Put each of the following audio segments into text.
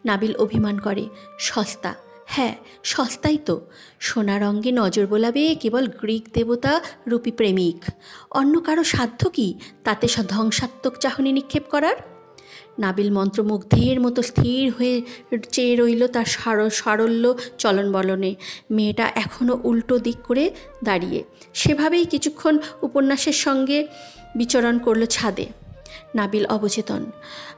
নাবিল অভিমান করে, সস্তা। হ্যাঁ, সস্তাই তো। সোনা রঙ্গে নজর বোলাবে কেবল গ্রিক দেবতা রূপী প্রেমিক। অন্য কারো সাধ্য কি তাতে ধ্বংসাত্মক চাহনি নিক্ষেপ করার? নাবিল মন্ত্রমুগ্ধের মতো স্থির হয়ে চেয়ে রইল তার সারল্য চলন বলনে। মেয়েটা এখনও উল্টো দিক করে দাঁড়িয়ে সেভাবেই কিছুক্ষণ উপন্যাসের সঙ্গে বিচরণ করল ছাদে। নাবিল অবচেতন।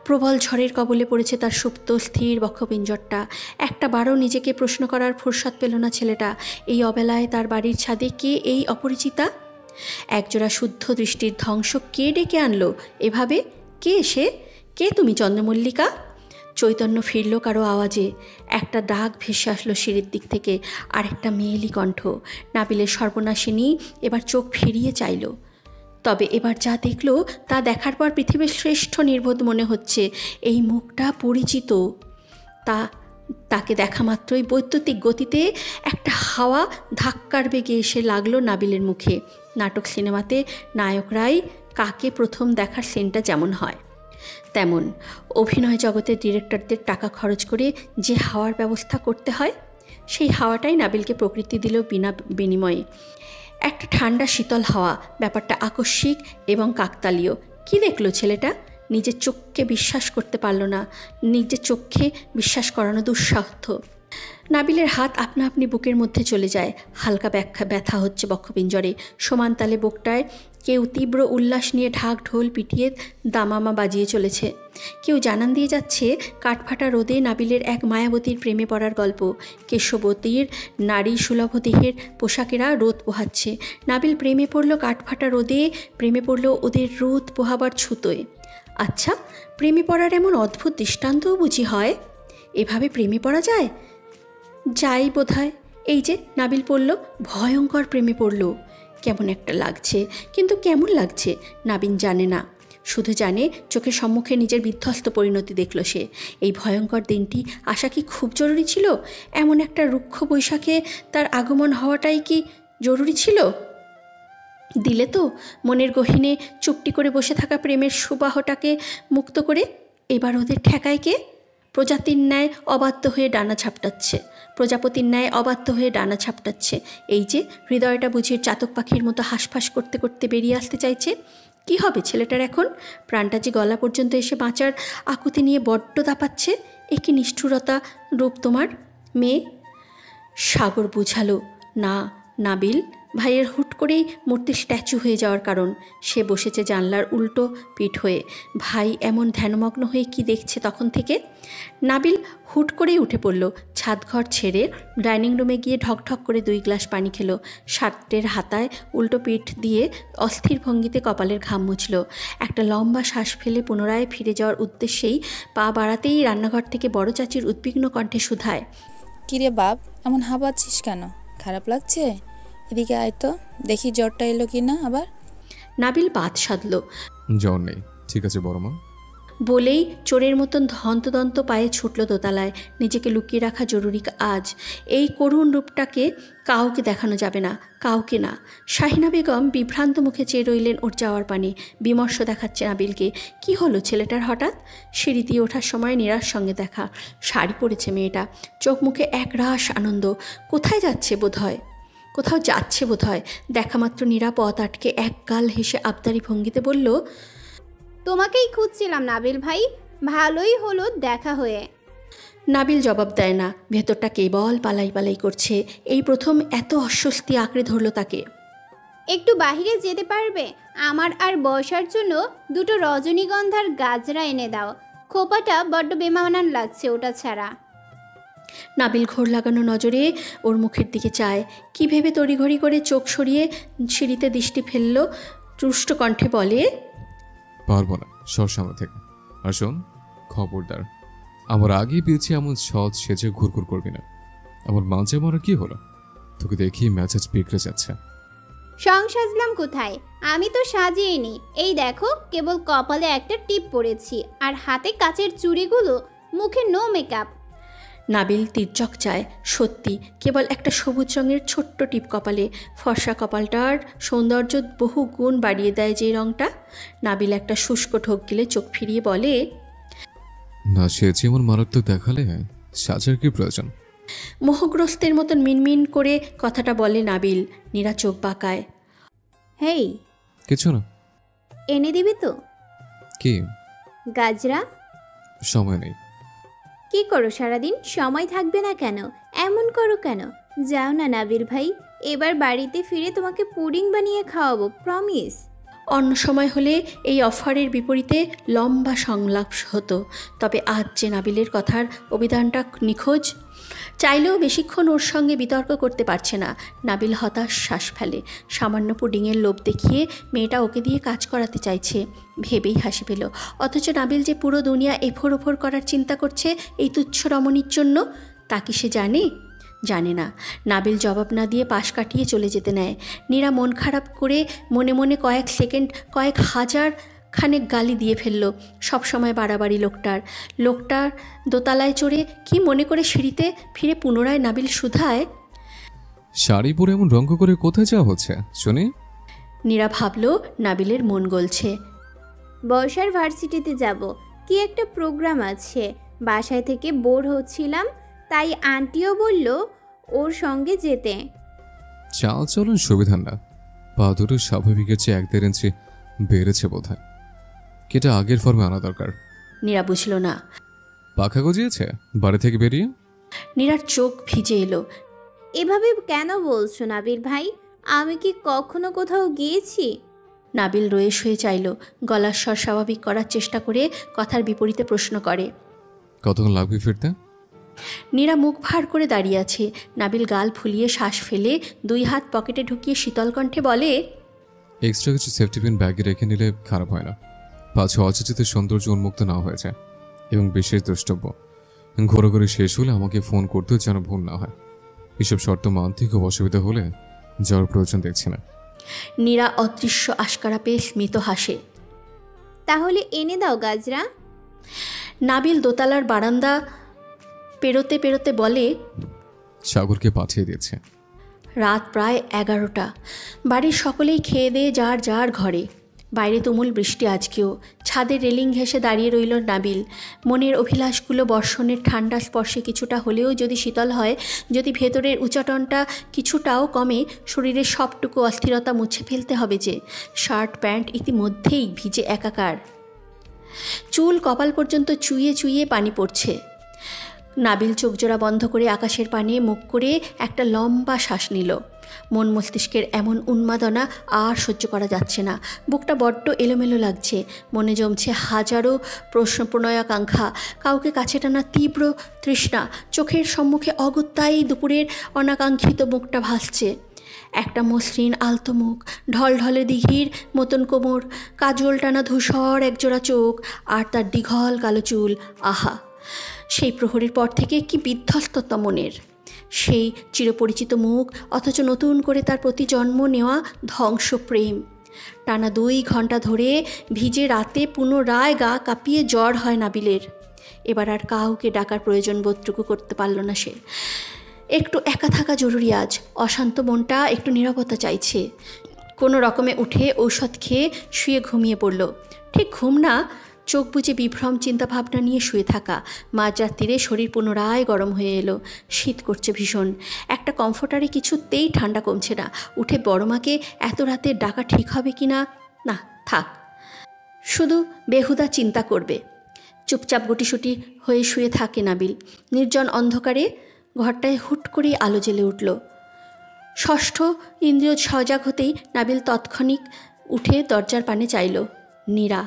প্রবল ঝড়ের কবলে পড়েছে তার সুপ্ত স্থির বক্ষপিঞ্জরটা। একটা বারও নিজেকে প্রশ্ন করার ফুরসত পেল না ছেলেটা, এই অবেলায় তার বাড়ির ছাদে কে এই অপরিচিতা? একজোড়া শুদ্ধ দৃষ্টির ধ্বংস কে ডেকে আনলো এভাবে? কে সে? কে তুমি চন্দ্রমল্লিকা? চৈতন্য ফিরল কারো আওয়াজে। একটা ডাক ভেসে আসলো সিঁড়ির দিক থেকে, আর একটা মেয়েলি কণ্ঠ। নাবিলের সর্বনাশিনী এবার চোখ ফিরিয়ে চাইল। তবে এবার যা দেখল তা দেখার পর পৃথিবীর শ্রেষ্ঠ নির্বোধ মনে হচ্ছে। এই মুখটা পরিচিত। তাকে দেখা মাত্রই বৈদ্যুতিক গতিতে একটা হাওয়া ধাক্কার বেগে এসে লাগলো নাবিলের মুখে। নাটক সিনেমাতে নায়করাই কাকে প্রথম দেখার সিনটা যেমন হয় তেমন অভিনয় জগতের ডিরেক্টরদের টাকা খরচ করে যে হাওয়ার ব্যবস্থা করতে হয়, সেই হাওয়াটাই নাবিলকে প্রকৃতি দিল বিনা বিনিময়ে। একটা ঠান্ডা শীতল হাওয়া। ব্যাপারটা আকস্মিক এবং কাকতালীয়। কি দেখলো ছেলেটা? নিজের চোখকে বিশ্বাস করতে পারল না। নিজের চোখে বিশ্বাস করানো দুঃসাধ্য। নাবিলের হাত আপনা আপনি বুকের মধ্যে চলে যায়। হালকা ব্যথা হচ্ছে বক্ষপিঞ্জরে। সমান তালে বুকটায় কেউ তীব্র উল্লাস নিয়ে ঢাক ঢোল পিটিয়ে দামামা বাজিয়ে চলেছে। কেউ জানান দিয়ে যাচ্ছে কাঠফাটা রোদে নাবিলের এক মায়াবতীর প্রেমে পড়ার গল্প। কেশবতীর নারী সুলভ দেহের পোশাকেরা রোদ পোহাচ্ছে। নাবিল প্রেমে পড়ল কাঠফাটা রোদে, প্রেমে পড়ল ওদের রোদ পোহাবার ছুতোয়। আচ্ছা, প্রেমে পড়ার এমন অদ্ভুত দৃষ্টান্তও বুঝি হয়? এভাবে প্রেমে পড়া যায়? যাই বোধহয়। এই যে নাবিল পড়ল, ভয়ঙ্কর প্রেমে পড়ল। কেমন একটা লাগছে, কিন্তু কেমন লাগছে নাবিল জানে না। শুধু জানে চোখের সম্মুখে নিজের বিধ্বস্ত পরিণতি দেখল সে। এই ভয়ঙ্কর দিনটি আসা কি খুব জরুরি ছিল? এমন একটা রুক্ষ বৈশাখে তার আগমন হওয়াটাই কি জরুরি ছিল? দিলে তো মনের গহীনে চুপটি করে বসে থাকা প্রেমের সুবাহটাকে মুক্ত করে। এবার ওদের ঠেকায় কে? প্রজাতির ন্যায় অবাধ্য হয়ে ডানা ঝাপটাচ্ছে, প্রজাপতির ন্যায় অবাধ্য হয়ে ডানা ঝাপটাচ্ছে। এই যে হৃদয়টা বুঝিয়ে চাতক পাখির মতো হাঁসফাঁস করতে করতে বেরিয়ে আসতে চাইছে। কি হবে ছেলেটার এখন? প্রাণটা যে গলা পর্যন্ত এসে বাঁচার আকুতি নিয়ে বড্ড দাপাচ্ছে। এ কি নিষ্ঠুরতা রূপ তোমার মেয়ে? সাগর বুঝালো, না নাবিল, ভাইয়ের হুট করেই মূর্তি স্ট্যাচু হয়ে যাওয়ার কারণ। সে বসেছে জানলার উল্টো পিঠ হয়ে। ভাই এমন ধ্যানমগ্ন হয়ে কি দেখছে তখন থেকে? নাবিল হুট করেই উঠে পড়ল। ছাদঘর ছেড়ে ডাইনিং রুমে গিয়ে ঢকঢক করে 2 গ্লাস পানি খেলো। শার্টের হাতায় উল্টো পিঠ দিয়ে অস্থির ভঙ্গিতে কপালের ঘাম মুছল। একটা লম্বা শ্বাস ফেলে পুনরায় ফিরে যাওয়ার উদ্দেশ্যেই পা বাড়াতেই রান্নাঘর থেকে বড় চাচির উদ্বিগ্ন কণ্ঠে শুধায়, কিরে বাপ, এমন হাঁপাচ্ছিস কেন? খারাপ লাগছে? এদিকে আয় তো, দেখি জ্বরটা এলো কি না আবার। নাবিল বাত সাধল। জ্বর নেই, ঠিক আছে বড় মা। বলেই চোরের মতন হন্তদন্ত পায়ে ছুটল দোতলায়। নিজেকে লুকিয়ে রাখা জরুরি আজ। এই করুণ রূপটাকে কাউকে দেখানো যাবে না, কাউকে না। শাহিনা বেগম বিভ্রান্ত মুখে চেয়ে রইলেন ওর যাওয়ার পানে। বিমর্ষ দেখাচ্ছে নাবিলকে। কি হলো ছেলেটার হঠাৎ? সিঁড়ি দিয়ে ওঠার সময় নীরার সঙ্গে দেখা। শাড়ি পরেছে মেয়েটা, চোখ মুখে একরাশ আনন্দ। কোথায় যাচ্ছে বোধহয়? কোথাও যাচ্ছে বোধহয়। দেখা মাত্র নীরা পথ আটকে এক গাল হেসে আবদারি ভঙ্গিতে বলল, তোমাকেই খুঁজছিলাম নাবিল ভাই, ভালোই হলো দেখা হয়ে। নাবিল জবাব দেয় না। ভেতরটা কেবল পালাই পালাই করছে। এই প্রথম এত অস্বস্তি আঁকড়ে ধরল তাকে। একটু বাহিরে যেতে পারবে? আমার আর বর্ষার জন্য 2টো রজনীগন্ধার গাজরা এনে দাও। খোপাটা বড্ড বেমানান লাগছে ওটা ছাড়া। নাবিল ঘোর লাগানো নজরে ওর মুখের দিকে চায়। কি ভেবে তড়িঘড়ি করে চোখ সরিয়ে সিঁড়িতে দৃষ্টি ফেলল। রুষ্ট কণ্ঠে বলে, পারবো না, সর সামনে থেকে। আর শোন, খবরদার আমার আগেই পেয়েছি এমন সৎ সেজে ঘুরঘুর করবি না। আমার মাঝে মারা কি হলো? তোকে দেখি মেজাজ বিগড়ে যাচ্ছে। সং সাজলাম কোথায়? আমি তো সাজিয়েনি। এই দেখো, কেবল কপালে একটা টিপ পরেছি, আর হাতে কাচের চুড়িগুলো, মুখে নো মেকআপ। নাবিল তির্যক চায়। সত্যি কেবল একটা সবুজ রঙের ছোট্ট টিপ কপালে। ফর্সা কপালটার সৌন্দর্য বহু গুণ বাড়িয়ে দেয় যে রঙটা। নাবিল একটা শুষ্ক ঢোক গিলে চোখ ফিরিয়ে বলে, না সেজে এমন মারাত্মক দেখালে সাজার কি প্রয়োজন? মোহগ্রস্তের মতন মিনমিন করে কথাটা বলে নাবিল। নীরা চোখ বাঁকায়। হেই, কিছু না। এনে দিবি তো কি? গাজরা? সময় নেই। কি করো সারাদিন? সময় থাকবে না কেন? এমন করো কেন? যাও না নাবিল ভাই, এবার বাড়িতে ফিরে তোমাকে পুডিং বানিয়ে খাওয়াবো, প্রমিস। অন্য সময় হলে এই অফারের বিপরীতে লম্বা সংলাপ হতো, তবে আজ যে নাবিলের কথার অভিধানটা নিখোঁজ। চাইলেও বেশিক্ষণ ওর সঙ্গে বিতর্ক করতে পারছে না। নাবিল হতাশ শ্বাস ফেলে। সামান্য পুডিংয়ের লোভ দেখিয়ে মেয়েটা ওকে দিয়ে কাজ করাতে চাইছে ভেবেই হাসি পেল। অথচ নাবিল যে পুরো দুনিয়া এফোর ওফোর করার চিন্তা করছে এই তুচ্ছ রমণীর জন্য, তা কি সে জানে? জানে না। নাবিল জবাব না দিয়ে পাশ কাটিয়ে চলে যেতে নেয়। নীরা মন খারাপ করে মনে মনে কয়েক সেকেন্ড, কয়েক হাজার খানেক গালি দিয়ে ফেলল। সবসময় বাড়াবাড়ি লোকটার দোতলায় চড়ে কি মনে করে সিঁড়িতে ফিরে পুনরায় নাবিল শুধায়, শাড়ি পরে এমন রঙ্গ করে কোথায় যাওয়া হচ্ছে শুনি? নীরা ভাবল নাবিলের মন গলছে। বর্ষার ভার্সিটিতে যাব, কি একটা প্রোগ্রাম আছে। বাসায় থেকে বোর হচ্ছিলাম, তাই আন্টিও বলল ওর সঙ্গে যেতে। চাল চলন সুবিধার না। পা দুটো স্বাভাবিকের চেয়ে 1-1.5 ইঞ্চি বেড়েছে বোধ হয়। কেটা আগের ফর্মে আনা দরকার। নীরা বুঝল না। পাখা গজিয়েছে বাড়ি থেকে বেরিয়ে? নীরার চোখ ভিজে এলো। এভাবে কেন বলছো নাবিল ভাই? আমি কি কখনো কোথাও গিয়েছি? নাবিল রয়ে শুয়ে চাইল। গলার স্বর স্বাভাবিক করার চেষ্টা করে কথার বিপরীতে প্রশ্ন করে, কতক্ষণ লাগবে ফিরতে? নীরা মুখ ভার করে দাঁড়িয়ে আছে। নাবিল গাল ফুলিয়ে শ্বাস ফেলে 2 হাত পকেটে ঢুকিয়ে শীতল কণ্ঠে বলে, এক্সট্রা কিছু সেফটি পিন ব্যাগে রেখে নিলে খারাপ হয় না, পাছে অযাচিত সৌন্দর্য উন্মুক্ত না হয়ে যায়। এবং বিশেষ দ্রষ্টব্য, ঘোরাঘুরি শেষ হলে আমাকে ফোন করতেও যেন ভুল না হয়। এসব শর্ত মানতে খুব অসুবিধা হলে যাওয়ার প্রয়োজন দেখছি না। নীরা অদৃশ্য আশকারা পেয়ে স্মিত হাসে। তাহলে এনে দাও গাজরা। নাবিল দোতলার বারান্দা পেরোতে পেরোতে বলে, সাগরকে পাঠিয়ে দিয়েছে। রাত প্রায় 11টা। বাড়ির সকলেই খেয়ে দিয়ে যার যার ঘরে। বাইরে তুমুল বৃষ্টি আজকেও। ছাদের রেলিং ঘেঁষে দাঁড়িয়ে রইল নাবিল। মনের অভিলাষগুলো বর্ষণের ঠান্ডা স্পর্শে কিছুটা হলেও যদি শীতল হয়, যদি ভেতরের উচাটনটা কিছুটাও কমে, শরীরের সবটুকু অস্থিরতা মুছে ফেলতে হবে যে। শার্ট প্যান্ট ইতিমধ্যেই ভিজে একাকার। চুল কপাল পর্যন্ত চুইয়ে চুইয়ে পানি পড়ছে। নাবিল চোখজোড়া বন্ধ করে আকাশের পানে মুখ করে একটা লম্বা শ্বাস নিল। মন মস্তিষ্কের এমন উন্মাদনা আর সহ্য করা যাচ্ছে না। বুকটা বড্ড এলোমেলো লাগছে। মনে জমছে হাজারো প্রশ্ন, প্রণয়াকাঙ্ক্ষা, কাউকে কাছে টানা তীব্র তৃষ্ণা। চোখের সম্মুখে অগত্যাই দুপুরের অনাকাঙ্ক্ষিত মুখটা ভাসছে। একটা মসৃণ আলতো মুখ, ঢলঢলে দিঘির মতন কোমর, কাজল টানা ধূসর একজোড়া চোখ, আর তার দীঘল কালো চুল। আহা, সেই প্রহরের পর থেকে কি বিধ্বস্ততা মনের। সেই চিরপরিচিত মুখ, অথচ নতুন করে তার প্রতি জন্ম নেওয়া ধ্বংস প্রেম। টানা 2 ঘন্টা ধরে ভিজে রাতে পুনরায় গা কাঁপিয়ে জ্বর হয় নাবিলের। এবার আর কাউকে ডাকার প্রয়োজন বোধটুকু করতে পারল না সে। একটু একা থাকা জরুরি আজ। অশান্ত মনটা একটু নীরবতা চাইছে। কোনো রকমে উঠে ঔষধ খেয়ে শুয়ে ঘুমিয়ে পড়ল। ঠিক ঘুম না, চোখ বুজে বিভ্রম চিন্তাভাবনা নিয়ে শুয়ে থাকা। মাঝরাত্রিরে শরীর পুনরায় গরম হয়ে এলো। শীত করছে ভীষণ। একটা কমফোর্টারে কিছুতেই ঠান্ডা কমছে না। উঠে বড়মাকে এত রাতে ডাকা ঠিক হবে কি না? না, থাক, শুধু বেহুদা চিন্তা করবে। চুপচাপ গুটিসুটি হয়ে শুয়ে থাকে নাবিল। নির্জন অন্ধকারে ঘরটায় হুট করেই আলো জ্বেলে উঠল। ষষ্ঠ ইন্দ্রিয় সজাগ হতেই নাবিল তৎক্ষণিক উঠে দরজার পানে চাইল। নীরা।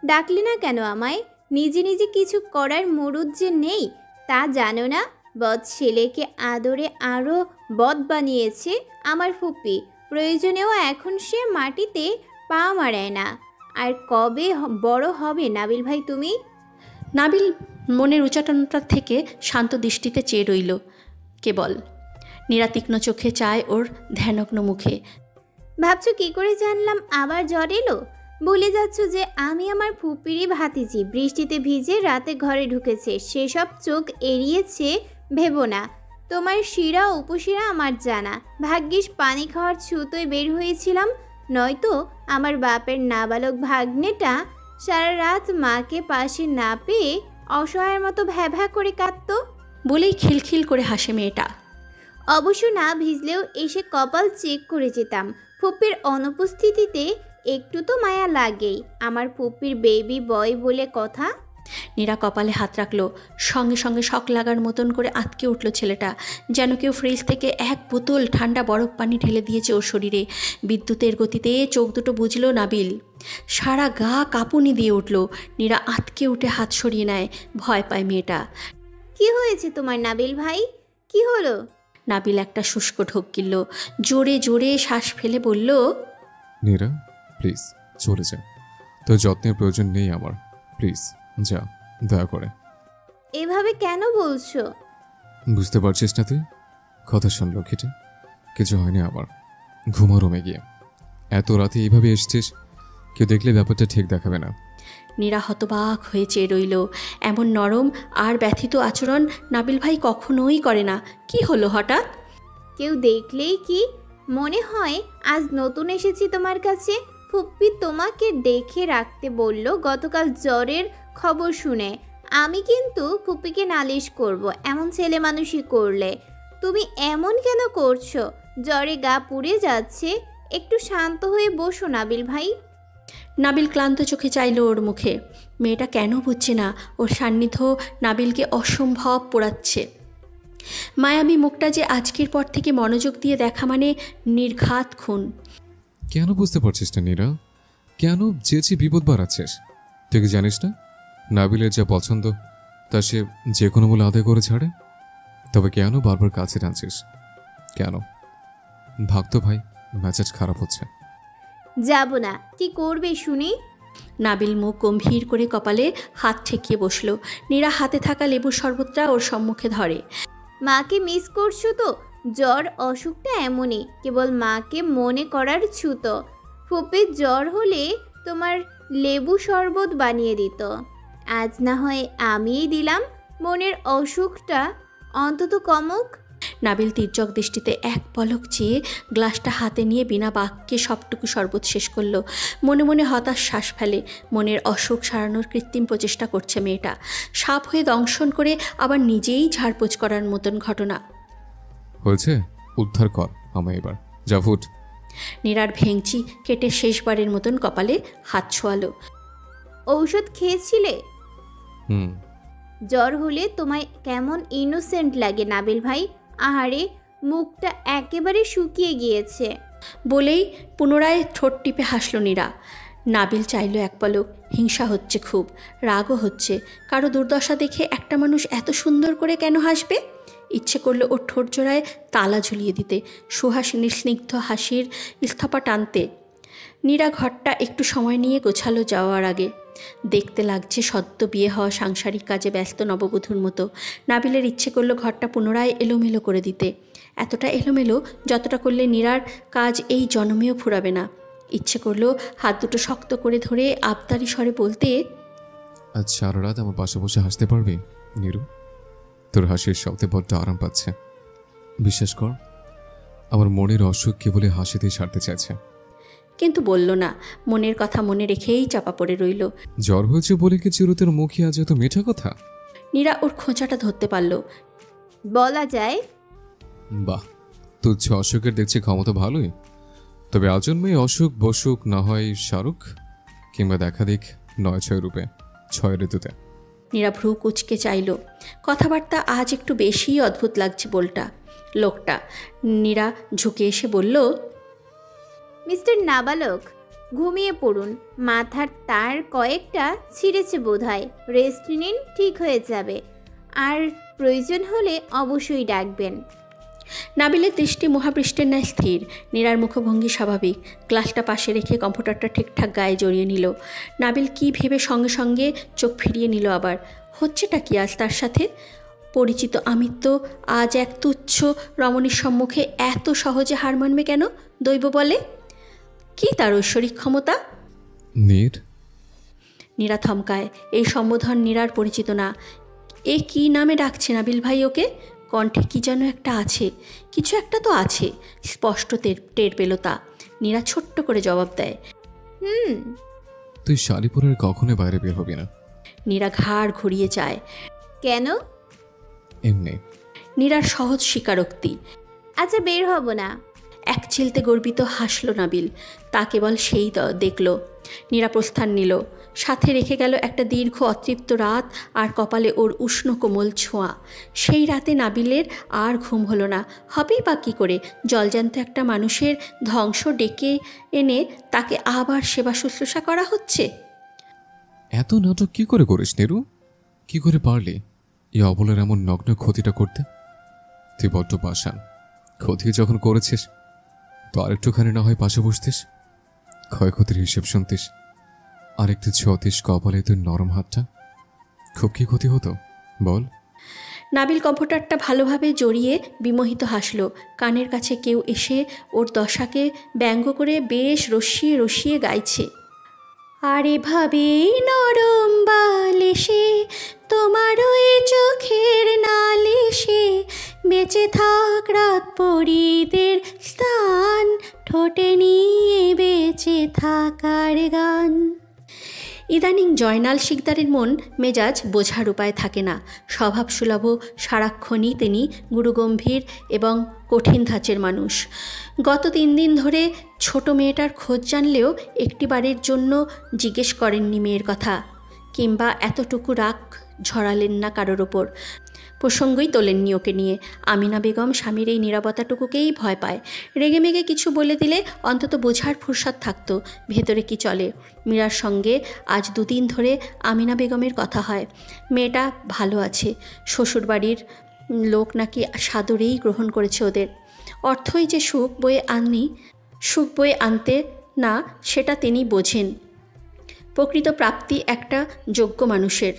ডাকলি না কেন আমায়? নিজে নিজে কিছু করার মুরুদ যে নেই তা জানো না? বদ ছেলেকে আদরে আরও বদ বানিয়েছে আমার ফুপি। প্রয়োজনেও এখন সে মাটিতে পা মারায় না। আর কবে বড় হবে নাবিল ভাই তুমি? নাবিল মনের উচ্চাটনটা থেকে শান্ত দৃষ্টিতে চেয়ে রইল কেবল। নীরা তীক্ষ্ণ চোখে চায় ওর ধ্যানগ্ন মুখে। ভাবছো কি করে জানলাম আবার জ্বর এলো? বলে যাচ্ছ যে আমি আমার ফুপিরই ভাতিজি, বৃষ্টিতে ভিজে রাতে ঘরে ঢুকেছে, সেসব চোখ এড়িয়েছে ভেবো না। তোমার শিরা উপশিরা আমার জানা। ভাগ্যিস পানি খাওয়ার ছুতোয় বের হয়েছিলাম, নয়তো আমার বাপের নাবালক ভাগ্নেটা সারা রাত মাকে পাশে না পেয়ে অসহায়ের মতো ভ্যা ভ্যা করে কাঁদতো। বলেই খিলখিল করে হাসে মেয়েটা। অবশ্য না ভিজলেও এসে কপাল চেক করে যেতাম। ফুপির অনুপস্থিতিতে একটু তো মায়া লাগেই। আমার ফুপির বেবি বয় বলে কথা। নীরা কপালে হাত রাখলো। সঙ্গে সঙ্গে শক লাগার মতন করে আটকে উঠল ছেলেটা, যেন কেউ ফ্রিজ থেকে এক বোতল ঠান্ডা বরফ পানি ঢেলে দিয়েছে ওর শরীরে। বিদ্যুতের গতিতে চোখ দুটো বুঝল নাবিল। সারা গা কাঁপুনি দিয়ে উঠল। নীরা আটকে উঠে হাত সরিয়ে নেয়। ভয় পায় মেয়েটা। কি হয়েছে তোমার নাবিল ভাই? কি হলো? নাবিল একটা শুষ্ক ঢোক গিলল। জোরে জোরে শ্বাস ফেলে বলল, নীরা প্লিজ চলে যা, তোর যত্নের প্রয়োজন নেই আমার, প্লিজ যা, দয়া করে। এভাবে কেন বলছো? বুঝতে পারছিস না তুই? কথা শোন লক্ষ্মীটা, কিছু হয়নি আমার। ঘুমা রুমে গিয়ে। এত রাতে এইভাবে এসছিস, কেউ দেখলে ব্যাপারটা ঠিক দেখাবে না। নীরা হতবাক হয়ে চেয়ে রইল। এমন নরম আর ব্যথিত আচরণ নাবিল ভাই কখনোই করে না। কি হলো হঠাৎ? কেউ দেখলেই কি মনে হয় আজ নতুন এসেছি তোমার কাছে? ফুপ্পি তোমাকে দেখে রাখতে বলল গতকাল জ্বরের খবর শুনে। আমি কিন্তু ফুপ্পিকে নালিশ করব এমন ছেলে মানুষই করলে। তুমি এমন কেন করছো? জ্বরে গা পুড়ে যাচ্ছে। একটু শান্ত হয়ে বসো নাবিল ভাই। নাবিল ক্লান্ত চোখে চাইল ওর মুখে। মেয়েটা কেন বুঝছে না ওর সান্নিধ্য নাবিলকে অসম্ভব পোড়াচ্ছে। মায়াবী মুখটা যে আজকের পর থেকে মনোযোগ দিয়ে দেখা মানে নির্ঘাত খুন। কেন বুঝতে পারছিস না নীরা? কেন চেয়েছি বিপদ বাড়াচ্ছিস? তুই কি জানিস না নাবিলের যা পছন্দ তা সে যে কোনো মূল্য আদায় করে ছাড়ে? তবে কেন বারবার কাছে টানছিস? কেন? ভাবতো ভাই, মেজাজ খারাপ হচ্ছে। যাব না। কি করবে শুনি? নাবিল মুখ গম্ভীর করে কপালে হাত ঠেকিয়ে বসল। নীরা হাতে থাকা লেবুর শরবতটা ওর সম্মুখে ধরে। মাকে মিস করছো তো? জ্বর অসুখটা এমনই, কেবল মাকে মনে করার ছুতো। ফুপির জ্বর হলে তোমার লেবু শরবত বানিয়ে দিত। আজ না হয় আমিই দিলাম। মনের অসুখটা অন্তত কমুক। নাবিল তির্যক দৃষ্টিতে এক পলক চেয়ে গ্লাসটা হাতে নিয়ে বিনা বাক্যে সবটুকু শরবত শেষ করলো। মনে মনে হতাশ শ্বাস ফেলে। মনের অসুখ সারানোর কৃত্রিম প্রচেষ্টা করছে মেয়েটা। সাপ হয়ে দংশন করে আবার নিজেই ঝাড়পোছ করার মতন ঘটনা। হয়েছে, উদ্ধার কর আমায় এবার, যা ফুট। নীরার ভেঙচি কেটে শেষবারের মতন কপালে হাত ছোয়ালো। ঔষধ খেয়েছিলে? হুম। জ্বর হলে তোমায় কেমন ইনোসেন্ট লাগে নাবিল ভাই। আহারে, মুখটা একেবারে শুকিয়ে গিয়েছে। বলেই পুনরায় ঠোঁট টিপে হাসল নীরা। নাবিল চাইল এক পলক। হিংসা হচ্ছে খুব, রাগও হচ্ছে। কারো দুর্দশা দেখে একটা মানুষ এত সুন্দর করে কেন হাসবে? ইচ্ছে করলো ওর ঠোঁট জোড়ায় তালা ঝুলিয়ে দিতে, সুহাসিনীর স্নিগ্ধ হাসির স্থপা টানতে। নীরা ঘরটা একটু সময় নিয়ে গোছালো যাওয়ার আগে। দেখতে লাগছে সদ্য বিয়ে হওয়া সাংসারিক কাজে ব্যস্ত নববধূর মতো। নাবিলের ইচ্ছে করলো ঘরটা পুনরায় এলোমেলো করে দিতে। এতটা এলোমেলো যতটা করলে নীরার কাজ এই জন্মেও ফুরাবে না। ইচ্ছে করলো হাত দুটো শক্ত করে ধরে আবদারি স্বরে বলতে, আজ সারা রাত আমার পাশে বসে হাসতে পারবি নীরু? তোর হাসির শব্দে বড্ড আরাম পাচ্ছে। বিশ্বাস কর, আমার মনের অসুখ কেবল হাসিতেই সারতে চাইছে। কিন্তু বলল না। মনের কথা মনে রেখেই চাপা পড়ে রইল। জ্বর হয়েছে বলে কি চিরুতের মুখে আজ এত মিঠা কথা? নীরা ওর খোঁচাটা ধরতে পারল। বলা যায়। বাহ, তুচ্ছ অসুখের দেখছি ক্ষমতা ভালোই। তবে আজন্মেই অসুখ বসুক, না হয় শাহরুখ, কিংবা দেখা দিক ৯-৬ রূপে ৬ ঋতুতে। নীরা ভ্রু কুচকে চাইল। কথাবার্তা আজ একটু বেশিই অদ্ভুত লাগছে লোকটা। নীরা ঝুঁকে এসে বলল, মিস্টার নাবালক, ঘুমিয়ে পড়ুন। মাথার তার কয়েকটা ছিঁড়েছে বোধহয়। রেস্ট নিন, ঠিক হয়ে যাবে। আর প্রয়োজন হলে অবশ্যই ডাকবেন। নাবিলের দৃষ্টি মহাবৃষ্টির ন্যায় স্থির। নীরার মুখভঙ্গি স্বাভাবিক। গ্লাসটা পাশে রেখে কম্পিউটারটা ঠিকঠাক গায়ে জড়িয়ে নিল। নাবিল কি ভেবে সঙ্গে সঙ্গে চোখ ফিরিয়ে নিল আবার। হচ্ছেটা কি আজ তার সাথে? পরিচিত আমিত্ব আজ এক তুচ্ছ রমণীর সম্মুখে এত সহজে হার মানবে কেন? দৈব বলে কি তার ঐশ্বরিক ক্ষমতা? নীরা থমকায়। এই সম্বোধন নীরার পরিচিত না। এ কি নামে ডাকছে নাবিল ভাই ওকে? কণ্ঠে কি যেন একটা আছে, কিছু একটা তো আছে, স্পষ্ট টের পেল তা। নীরা ছোট্ট করে জবাব দেয়, তুই শাড়ি পরে কখনো বাইরে বের হবি না। নীরা ঘাড় ঘুরিয়ে চায়। কেন? এমনি। নীরার সহজ স্বীকারোক্তি। আচ্ছা, বের হব না। এক চিলতে গর্বিত হাসল নাবিল। তা কেবল সেই দেখল। নীরা প্রস্থান নিল। সাথে রেখে গেল একটা দীর্ঘ অতৃপ্ত রাত আর কপালে ওর উষ্ণ কোমল ছোঁয়া। সেই রাতে নাবিলের আর ঘুম হলো না। হবেই বা কী করে? জলজান্ত একটা মানুষের ধ্বংস ডেকে এনে তাকে আবার সেবা শুশ্রূষা করা হচ্ছে। এত নাটক কি করে করিস নিরু? কি করে পারলি এই অবলের এমন নগ্ন ক্ষতিটা করতে? তুই বড্ড পাষাণ। ক্ষতি যখন করেছিস তো আরেকটুখানি না হয় পাশে বসতিস, ক্ষয়ক্ষতির হিসেব শুনতিস, আর একটু ছতিস কপালে তোর নরম হাতটা। খুব কি ক্ষতি হতো বল? নাবিল কম্পিউটারটা ভালোভাবে জড়িয়ে বিমোহিত হাসল। কানের কাছে কেউ এসে ওর দশাকে ব্যঙ্গ করে বেশ রসিয়ে রসিয়ে গাইছে। আর এভাবেই নরম বালিশে তোমার ওই চোখের নালিশে বেঁচে থাক রাত পরীদের স্থান, ঠোঁটে নিয়ে বেঁচে থাকার গান। ইদানিং জয়নাল শিকদারের মন মেজাজ বোঝার উপায় থাকে না। স্বভাবসুলভ, সারাক্ষণই তিনি গুরুগম্ভীর এবং কঠিন ধাঁচের মানুষ। গত 3 দিন ধরে ছোট মেয়েটার খোঁজ জানলেও একটিবারের জন্য জিজ্ঞেস করেননি মেয়ের কথা, কিংবা এতটুকু রাগ ঝরালেন না কারোর ওপর। প্রসঙ্গই তোলেননি ওকে নিয়ে। আমিনা বেগম স্বামীর এই নীরবতাটুকুকেই ভয় পায়। রেগেমেগে কিছু বলে দিলে অন্তত বোঝার ফুরসত থাকতো ভেতরে কি চলে। মীরার সঙ্গে আজ 2 দিন ধরে আমিনা বেগমের কথা হয়। মেয়েটা ভালো আছে। শ্বশুরবাড়ির লোক নাকি সাদরেই গ্রহণ করেছে ওদের। অর্থই যে সুখ বয়ে আনতে না সেটা তিনি বোঝেন। প্রকৃত প্রাপ্তি একটা যোগ্য মানুষের।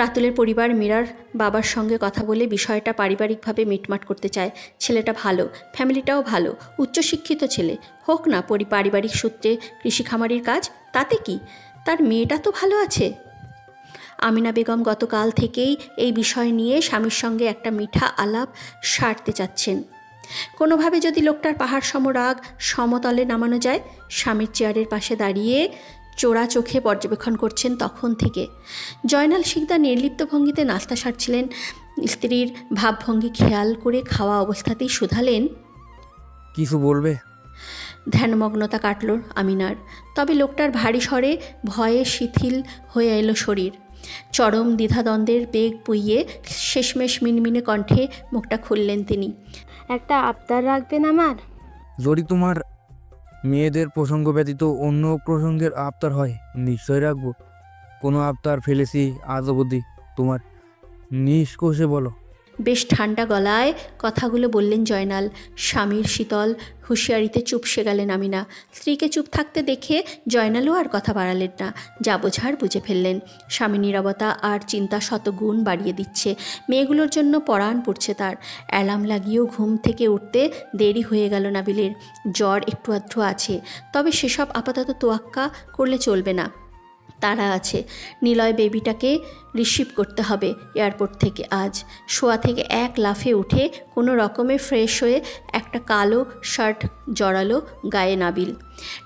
রাতুলের পরিবার মীরার বাবার সঙ্গে কথা বলে বিষয়টা পারিবারিকভাবে মিটমাট করতে চায়। ছেলেটা ভালো, ফ্যামিলিটাও ভালো, উচ্চশিক্ষিত ছেলে। হোক না পারিবারিক সূত্রে কৃষি খামারির কাজ, তাতে কি? তার মেয়েটা তো ভালো আছে। আমিনা বেগম গতকাল থেকেই এই বিষয় নিয়ে স্বামীর সঙ্গে একটা মিঠা আলাপ সারতে চাচ্ছেন। কোনোভাবে যদি লোকটার পাহাড় সম রাগ সমতলে নামানো যায়। স্বামীর চেয়ারের পাশে দাঁড়িয়ে চোরা চোখে পর্যবেক্ষণ করছেন তখন থেকে। জয়নাল শিকদার নির্লিপ্ত ভঙ্গিতে নাস্তা সারছিলেন। স্ত্রীর ভাবভঙ্গি খেয়াল করে খাওয়া অবস্থাতেই শুধালেন, কিছু বলবে? ধ্যানমগ্নতা কাটল আমিনার। তবে লোকটার ভারী স্বরে ভয়ে শিথিল হয়ে এলো শরীর। চরম দ্বিধাদ্বন্দ্বের বেগ পুইয়ে শেষমেশ মিনমিনে কণ্ঠে মুখটা খুললেন তিনি। একটা আবদার রাখবেন আমার? যদি তোমার মেয়েদের প্রসঙ্গ ব্যতীত অন্য প্রসঙ্গের আবদার হয়, নিশ্চয় রাখবো। কোনো আবদার ফেলেছি আজ অবধি? তোমার নিষ্কোষে বলো। বেশ ঠান্ডা গলায় কথাগুলো বললেন জয়নাল। স্বামীর শীতল হুঁশিয়ারিতে চুপসে গেলেন আমিনা। স্ত্রীকে চুপ থাকতে দেখে জয়নালও আর কথা বাড়ালেন না। যা বোঝার বুঝে ফেললেন। স্বামী নীরবতা আর চিন্তা শতগুণ বাড়িয়ে দিচ্ছে। মেয়েগুলোর জন্য পরাণ পড়ছে তার। অ্যালার্ম লাগিয়েও ঘুম থেকে উঠতে দেরি হয়ে গেল নাবিলের। জ্বর একটু আধটু আছে, তবে সেসব আপাতত তোয়াক্কা করলে চলবে না। তারা আছে। নিলয় বেবিটাকে রিসিভ করতে হবে এয়ারপোর্ট থেকে আজ। শোয়া থেকে এক লাফে উঠে কোনো রকমে ফ্রেশ হয়ে একটা কালো শার্ট জড়ালো গায়ে নাবিল।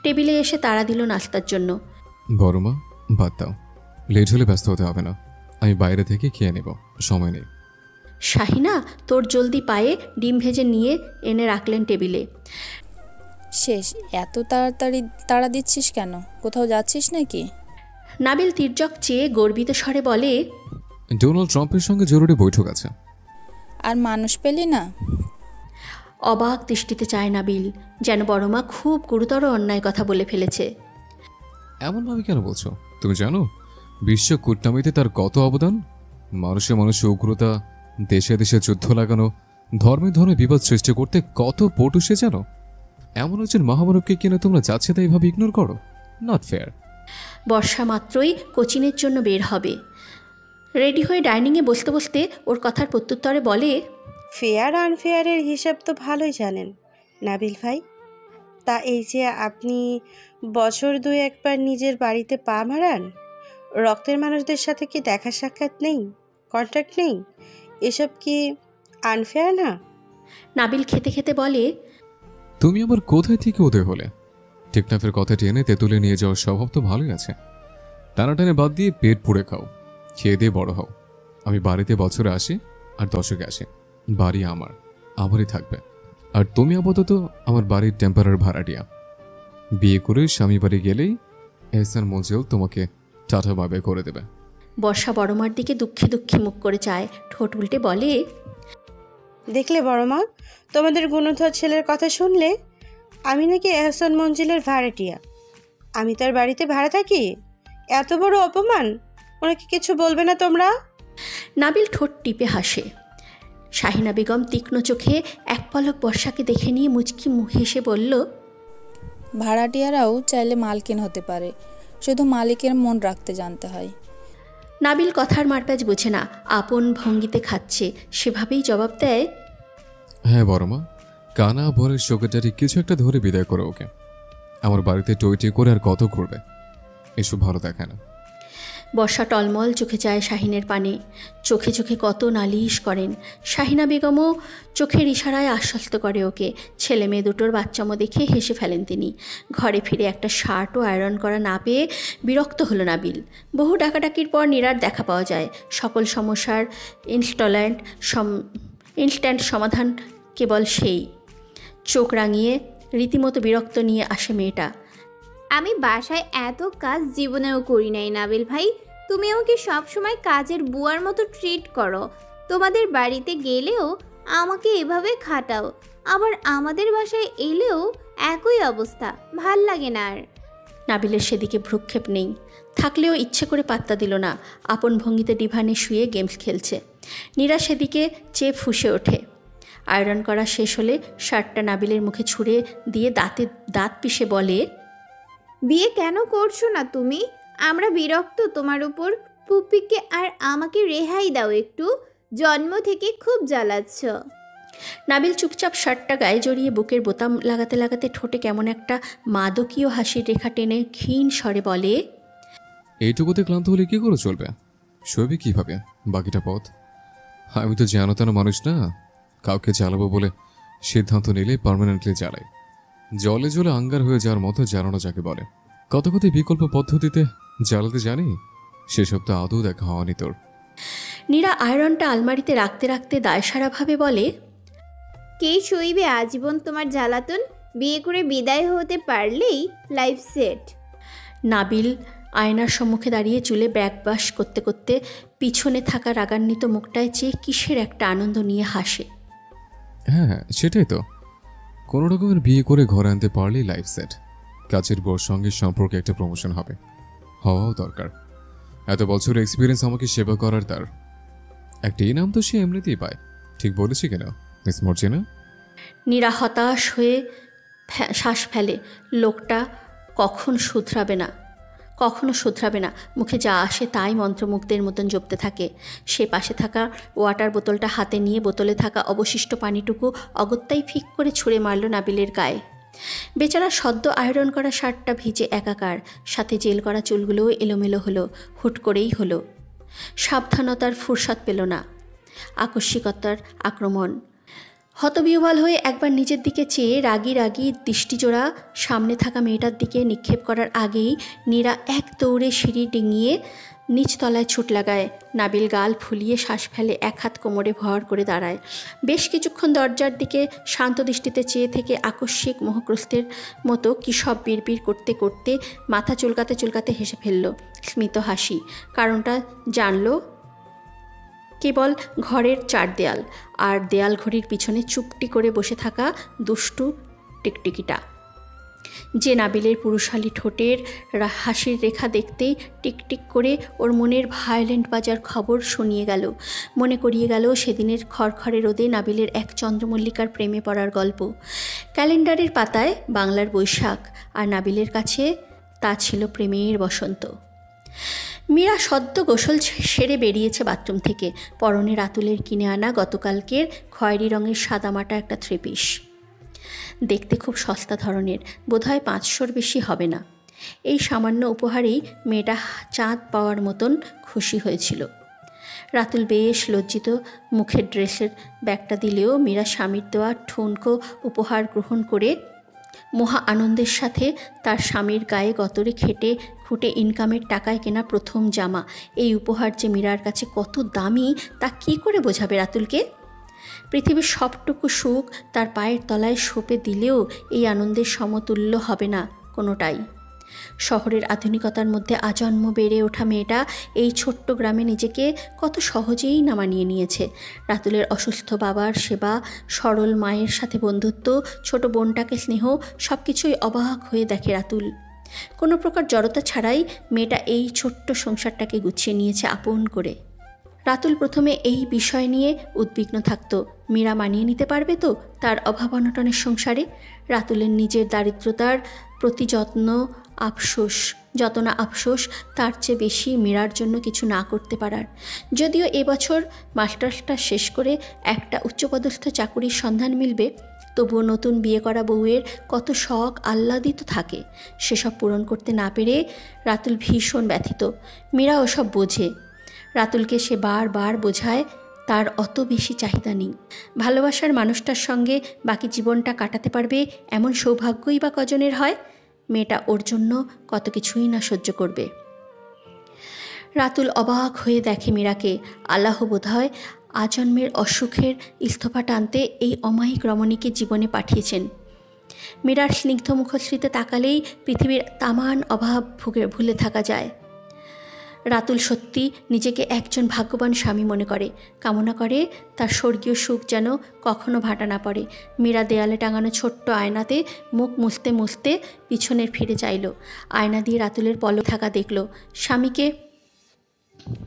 টেবিলে এসে তাড়া দিল নাস্তার জন্য। বড় মা, বাদ দাও, লেট হলে ব্যস্ত হতে হবে না, আমি বাইরে থেকে খেয়ে নেব, সময় নেই। শাহিনা তোর জলদি পায়ে ডিম ভেজে নিয়ে এনে রাখলেন টেবিলে। শেষ? এত তাড়াতাড়ি তাড়া দিচ্ছিস কেন? কোথাও যাচ্ছিস নাকি? নাবিল তির্যক চেয়ে গর্বিত স্বরে বলে, ডোনাল্ড ট্রাম্পের সঙ্গে জরুরি বৈঠক আছে। আর মানুষ পেলি না? অবাক দৃষ্টিতে চায় নাবিল, যেন বড়মা খুব গুরুতর অন্যায় কথা বলে ফেলেছে। এমনভাবে কেন বলছো? তুমি জানো বিশ্ব কূটনীতিতে তার কত অবদান? মানুষে উগ্রতা, দেশে দেশে যুদ্ধ লাগানো, ধর্মে ধর্মে বিবাদ সৃষ্টি করতে কত পটু সে জানো। এমন একজন মহামানবকে কিনে তোমরা যাচ্ছে তাই এইভাবে ইগনোর করো? Not fair. বর্ষা মাত্রই কোচিনের জন্য বের হবে। রেডি হয়ে ডাইনিংয়ে বসতে বসতে ওর কথার প্রত্যুত্তরে বলে, ফেয়ার আনফেয়ারের হিসাব তো ভালোই জানেন নাবিল ভাই। তা এই যে আপনি বছর 2-1 নিজের বাড়িতে পা মারান, রক্তের মানুষদের সাথে কি দেখা সাক্ষাৎ নেই, কন্ট্যাক্ট নেই, এসব কি আনফেয়ার না? নাবিল খেতে খেতে বলে, তুমি আবার কোথায় থেকে উদয় হলে? টেকনাফের কথা টেনে তেঁতুলে নিয়ে যাওয়ার স্বভাব তো ভালোই আছে। টানাটানে বাদ দিয়ে পেট পুড়ে খাও। খেয়ে দিয়ে বড় হও। আমি বাড়িতে বছরে আসি আর দশকে আসি। বাড়ি আমারই থাকবে। আর তুমি আপাতত আমার বাড়ির টেম্পারারি ভাড়াটিয়া। বিয়ে করে স্বামী বাড়ি গেলেই এহসান মঞ্জিল তোমাকে টাটা বাই বাই করে দেবে। বর্ষা বড়মার দিকে দুঃখে দুঃখে মুখ করে চায়, ঠোঁট উল্টে বলে, দেখলে বড় মা, তোমাদের গুণধর ছেলের কথা শুনলে? আমি নাকি এহসান মঞ্জিলের ভাড়াটিয়া। আমি তার বাড়িতে ভাড়া থাকি? এত বড় অপমান! ওনাকে কিছু বলবে না তোমরা? নাবিল ঠোঁট টিপে হাসে। শাহিনা বেগম তীক্ষ্ণ চোখে এক পলক বর্ষাকে দেখে নিয়ে মুচকি হেসে বলল, ভাড়াটিয়ারাও চাইলে মালকিন হতে পারে, শুধু মালিকের মন রাখতে জানতে হয়। নাবিল কথার মারপ্যাচ বোঝে না, আপন ভঙ্গিতে খাচ্ছে, সেভাবেই জবাব দেয়, হ্যাঁ বড় মা, কানা ভরের শোকেটারি কিছু একটা ধরে বিদায় করে ওকে। আমার বাড়িতে টইটি করে আর কত ঘুরবে, এসব ভালো দেখায় না। বর্ষা টলমল চোখে চায় শাহিনের পানে, চোখে চোখে কত নালিশ করেন। শাহিনা বেগমও চোখের ইশারায় আশ্বস্ত করে ওকে। ছেলে মেয়ে দুটোর বাচ্চামো দেখে হেসে ফেলেন তিনি। ঘরে ফিরে একটা শার্টও আয়রন করা না পেয়ে বিরক্ত হলো নাবিল। বহু ডাকাডাকির পর নীরার দেখা পাওয়া যায়। সকল সমস্যার ইনস্ট্যান্ট সমাধান কেবল সেই। চোখ রাঙিয়ে রীতিমতো বিরক্ত নিয়ে আসে মেয়েটা। আমি বাসায় এত কাজ জীবনেও করি নাই নাবিল ভাই। তুমি আমাকে সবসময় কাজের বুয়ার মতো ট্রিট করো। তোমাদের বাড়িতে গেলেও আমাকে এভাবে খাটাও, আবার আমাদের বাসায় এলেও একই অবস্থা। ভাল লাগে না আর। নাবিলের সেদিকে ভ্রুক্ষেপ নেই, থাকলেও ইচ্ছে করে পাত্তা দিল না। আপন ভঙ্গিতে ডিভানে শুয়ে গেমস খেলছে। নীরা সেদিকে চেয়ে ফুঁসে ওঠে। আয়রন করা শেষ হলে শার্টটা নাবিলের মুখে ছুঁড়ে দিয়ে দাঁত পিষে বলে, বিয়ে কেন করছো না তুমি? আমরা বিরক্ত তোমার উপর। পুপিকে আর আমাকে রেহাই দাও একটু। জন্ম থেকে খুব জ্বালাচ্ছ। নাবিল চুপচাপ শার্টটা গায়ে জড়িয়ে বুকের বোতাম লাগাতে লাগাতে ঠোঁটে কেমন একটা মাদকীয় হাসির রেখা টেনে ক্ষীণ স্বরে বলে, এইটুকুতে ক্লান্ত হলে কি করে চলবে? শোবে কিভাবে বাকিটা পথ? আমি তো জানো তেন মানুষ না। কাউকে জ্বালাবো বলে সিদ্ধান্ত নিলে পার্মানেন্টলি জ্বালাই। জলে জলে আঙ্গার হয়ে যাওয়ার মতো জ্বালানো যাকে বলে। কত কত বিকল্প পদ্ধতিতে জ্বালাতে জানি, সেসব তো আদৌ দেখা হয়নি তোর। নীরা আয়রনটা আলমারিতে রাখতে রাখতে দায়সারাভাবে বলে, কে সইবে আজীবন তোমার জ্বালাতন? বিয়ে করে বিদায় হতে পারলেই লাইফ সেট। নাবিল আয়নার সম্মুখে দাঁড়িয়ে চুলে ব্যাকবাস করতে করতে পিছনে থাকা রাগান্বিত মুখটায় চেয়ে কিসের একটা আনন্দ নিয়ে হাসে। হ্যাঁ সেটাই তো, কোনো রকমের বিয়ে করে ঘরে আনতে পারলেই লাইফ সেট। কাছের বউর সঙ্গে সম্পর্কে একটা প্রমোশন হবে, হওয়াও দরকার। এত বছর এক্সপিরিয়েন্স আমাকে সেবা করার তার একটা ইনাম তো সে এমনিতেই পায়। ঠিক বলেছি কেন মিস মর্জিনা? নীরা হতাশ হয়ে শ্বাস ফেলে। লোকটা কখনো শুধরাবে না। মুখে যা আসে তাই মন্ত্রমুগ্ধের মতন জপতে থাকে। সে পাশে থাকা ওয়াটার বোতলটা হাতে নিয়ে বোতলে থাকা অবশিষ্ট পানিটুকু অগত্যাই ফিক করে ছুঁড়ে মারল নাবিলের গায়ে। বেচারা সদ্য আয়রন করা শার্টটা ভিজে একাকার, সাথে জেল করা চুলগুলোও এলোমেলো হলো। হুট করেই হলো। সাবধানতার ফুরসত পেল না। আকস্মিকতার আক্রমণ। হতবিহ্বল হয়ে একবার নিজের দিকে চেয়ে রাগি দৃষ্টিজোড়া সামনে থাকা মেয়েটার দিকে নিক্ষেপ করার আগেই নীরা এক দৌড়ে সিঁড়ি ডিঙিয়ে নিচতলায় ছুট লাগায়। নাবিল গাল ফুলিয়ে শ্বাস ফেলে, এক হাত কোমরে ভর করে দাঁড়ায়। বেশ কিছুক্ষণ দরজার দিকে শান্ত দৃষ্টিতে চেয়ে থেকে আকস্মিক মোহগ্রস্তের মতো কী সব বিড়বিড় করতে করতে মাথা চুলকাতে হেসে ফেলল। স্মিত হাসি। কারণটা জানল কেবল ঘরের চার দেয়াল আর দেয়াল ঘড়ির পিছনে চুপটি করে বসে থাকা দুষ্টু টিকটিকিটা, যে নাবিলের পুরুষালী ঠোঁটের হাসির রেখা দেখতেই টিকটিক করে ওর মনের ভায়োলেন্ট বাজার খবর শুনিয়ে গেল। মনে করিয়ে গেল সেদিনের খড়খড়ে রোদে নাবিলের এক চন্দ্রমল্লিকার প্রেমে পড়ার গল্প। ক্যালেন্ডারের পাতায় বাংলার বৈশাখ, আর নাবিলের কাছে তা ছিল প্রেমের বসন্ত। মীরা সদ্য গোসল সেরে বেরিয়েছে বাথরুম থেকে। পরনে রাতুলের কিনে আনা গতকালকের খয়েরি রঙের সাদামাটা একটা থ্রিপিস। দেখতে খুব সস্তা ধরনের, বোধহয় 500-র বেশি হবে না। এই সামান্য উপহারেই মেয়েটা চাঁদ পাওয়ার মতন খুশি হয়েছিল। রাতুল বেশ লজ্জিত মুখের ড্রেসের ব্যাগটা দিলেও মীরা স্বামীর দেওয়া ঠুনকো উপহার গ্রহণ করে মহা আনন্দের সাথে তার স্বামীর গায়ে গতরে খেটে খুঁটে ইনকামের টাকায় কেনা প্রথম জামা, এই উপহার যে মীরার কাছে কত দামি তা কী করে বোঝাবে রাতুলকে? পৃথিবীর সবটুকু সুখ তার পায়ের তলায় সঁপে দিলেও এই আনন্দের সমতুল্য হবে না কোনোটাই। শহরের আধুনিকতার মধ্যে আজন্ম বেড়ে ওঠা মেয়েটা এই ছোট্ট গ্রামে নিজেকে কত সহজেই না মানিয়ে নিয়েছে। রাতুলের অসুস্থ বাবার সেবা, সরল মায়ের সাথে বন্ধুত্ব, ছোট বোনটাকে স্নেহ, সব কিছুই অবাক হয়ে দেখে রাতুল। কোনো প্রকার জড়তা ছাড়াই মেয়েটা এই ছোট্ট সংসারটাকে গুছিয়ে নিয়েছে আপন করে। রাতুল প্রথমে এই বিষয় নিয়ে উদ্বিগ্ন থাকত, মীরা মানিয়ে নিতে পারবে তো তার অভাব অনটনের সংসারে? রাতুলের নিজের দারিদ্রতার প্রতি যত না আফসোস তার চেয়ে বেশি মীরার জন্য কিছু না করতে পারার। যদিও এবছর মাস্টার্সটা শেষ করে একটা উচ্চপদস্থ চাকুরির সন্ধান মিলবে, তবুও নতুন বিয়ে করা বউয়ের কত শখ আহ্লাদিত থাকে, সেসব পূরণ করতে না পেরে রাতুল ভীষণ ব্যথিত। মীরা ওসব বোঝে। রাতুলকে সে বারবার বোঝায় তার অত বেশি চাহিদা নেই। ভালোবাসার মানুষটার সঙ্গে বাকি জীবনটা কাটাতে পারবে এমন সৌভাগ্যই বা কজনের হয়? মেয়েটা ওর জন্য কত কিছুই না সহ্য করবে। রাতুল অবাক হয়ে দেখে মীরাকে। আল্লাহ বোধহয় আজন্মের অসুখের ইস্তফা টানতে এই অমায়িক রমণীকে জীবনে পাঠিয়েছেন। মীরার স্নিগ্ধ মুখশ্রীতে তাকালেই পৃথিবীর তামান অভাব ভুলে থাকা যায়। রাতুল সত্যি নিজেকে একজন ভাগ্যবান স্বামী মনে করে, কামনা করে তার স্বর্গীয় সুখ যেন কখনো ভাটা না পড়ে। মীরা দেয়ালে টাঙানো ছোট্ট আয়নাতে মুখ মুছতে মুছতে পিছনের ফিরে চাইল। আয়না দিয়ে রাতুলের পলক থাকা দেখল। স্বামীকে